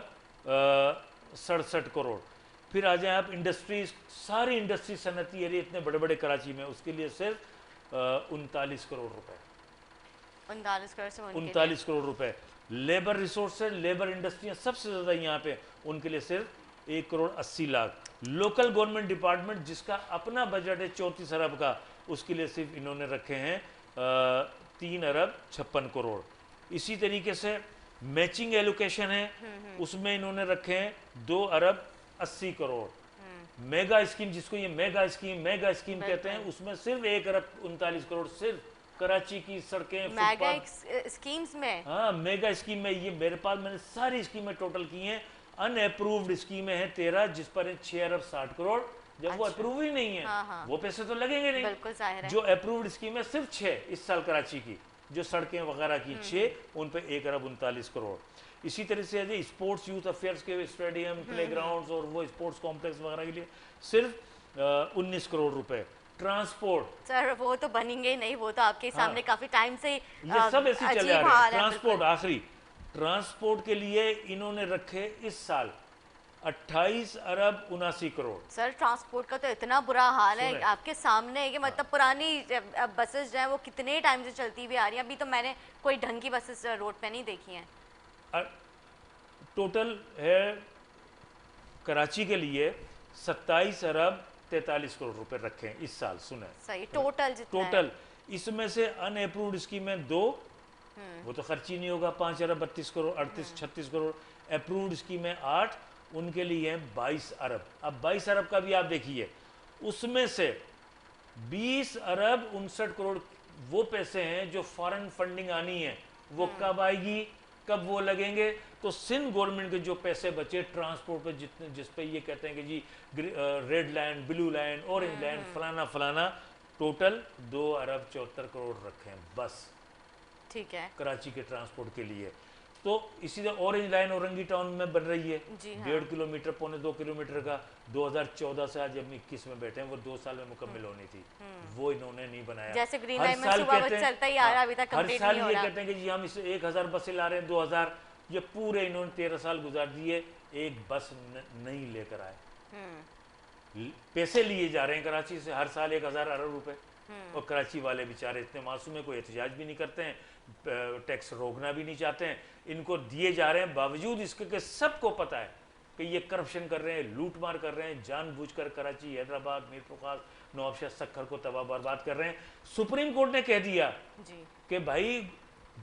67 کروڑ. پھر آ جائیں آپ انڈسٹریز, ساری انڈسٹری صنعتی ایریا اتنے بڑے بڑے کراچی میں, اس کے لیے صرف 39 کروڑ روپے. 39 کروڑ روپے. لیبر ریسورسز, لیبر انڈسٹریاں سب سے زیادہ یہاں پہ, ان کے لیے صرف 1 crore 80 lakh. Local government department جس کا اپنا بجٹ ہے 34 ارب کا, اس کے لیے صرف انہوں نے رکھے ہیں 3 ارب 56 کروڑ. اسی طریقے سے میچنگ ایلوکیشن ہے, اس میں انہوں نے رکھے ہیں 2 ارب 80 کروڑ. میگا اسکیم, جس کو یہ میگا اسکیم کہتے ہیں, اس میں صرف 1 ارب 39 کروڑ صرف کراچی کی سڑکیں, میگا اسکیمز میں. ہاں, میگا اسکیم میں یہ میرے پاس میں نے ساری اسکیمیں ٹوٹل کی ہیں. ان اپرووڈ اسکیمیں ہیں 13, جس پر 6 ارب 60 کروڑ. جب وہ اپروو ہی نہیں ہے, وہ پیسے تو لگیں گے نہیں. جو اپرووڈ اسکیم ہے صرف 6 اس سال کراچی کی, جو سڑکیں وغیرہ کی 6, ان پہ 1 ارب 39 کروڑ. اسی طرح سے اسپورٹس یوتھ افیئرس کے اسٹیڈیم, پلے گراؤنڈز اور وہ اسپورٹس کمپلیکس وغیرہ کے لیے صرف 19 کروڑ روپے. ٹرانسپورٹ, سر وہ تو بنیں گے نہیں, وہ تو آپ کے سامنے کافی ٹائم سے یہ سب ایسے چلے آ رہے ہیں. ٹرانسپورٹ آخری, ٹرانسپورٹ کے لیے انہوں نے رکھے اس سال 28 ارب 79 کروڑ. سر ٹرانسپورٹ کا تو اتنا برا حال ہے آپ کے سامنے ہے کہ مطلب پرانی بسز جو ہیں وہ کتنے ٹائم سے چلتی ہوئی آ رہی ہیں, ابھی تو میں نے کوئی ڈھنگ کی بسز روڈ پہ نہیں دیکھی ہیں. ٹوٹل ہے کراچی کے لیے 27 ارب 43 کروڑ روپے رکھے ہیں اس سال. سنیں صحیح, ٹوٹل اس میں سے ان اپرووڈ اسکیمیں 2, وہ تو خرچی نہیں ہوگا, 5 ارب 32 کروڑ 36 کروڑ. اپرووڈ اسکیمیں 8, ان کے لیے ہیں 22 ارب. اب 22 ارب کا بھی آپ دیکھیے, اس میں سے 20 ارب 59 کروڑ وہ پیسے ہیں جو فارن فنڈنگ آنی ہے, وہ کب آئے گی, کب وہ لگیں گے. تو سندھ گورنمنٹ کے جو پیسے بچے ٹرانسپورٹ پہ, جس پہ یہ کہتے ہیں کہ جی red line, blue line, orange line, فلانا فلانا, ٹوٹل 2 ارب 74 کروڑ رکھے ہیں بس. ٹھیک ہے, کراچی کے ٹرانسپورٹ کے لیے. تو اسی طرح اورنج لائن اورنگی ٹاؤن میں بن رہی ہے, 1.5 کلومیٹر 1.25 کلومیٹر کا. 2014 سے آج ہم 21 میں بیٹھے ہیں, وہ 2 سال میں مکمل ہونی تھی, وہ انہوں نے نہیں بنایا. جیسے گرین لائن میں صبح بس چلتا ہی آ رہا, ابھی تک کمپلیٹ نہیں ہو رہا. ہر سال یہ کہتے ہیں کہ جی ہم اس 1000 بسیں لا رہے ہیں, 2000, یہ پورے انہوں نے 13 سال گزار دیے, ایک بس نہیں لے کر آئے. پیسے لیے جا رہے ہیں کراچی سے ہر سال 1000 ارب روپے, اور کراچی والے بیچارے اتنے معصوم ہیں, کوئی احتجاج بھی نہیں کرتے ہیں, ٹیکس روکنا بھی نہیں چاہتے ہیں, ان کو دیے جا رہے ہیں باوجود اس کے کہ سب کو پتہ ہے کہ یہ کرپشن کر رہے ہیں, لوٹ مار کر رہے ہیں, جان بوجھ کر کراچی, حیدرآباد, میرپور خاص, نواب شاہ سکھر کو تباہ برباد کر رہے ہیں. سپریم کورٹ نے کہہ دیا کہ بھائی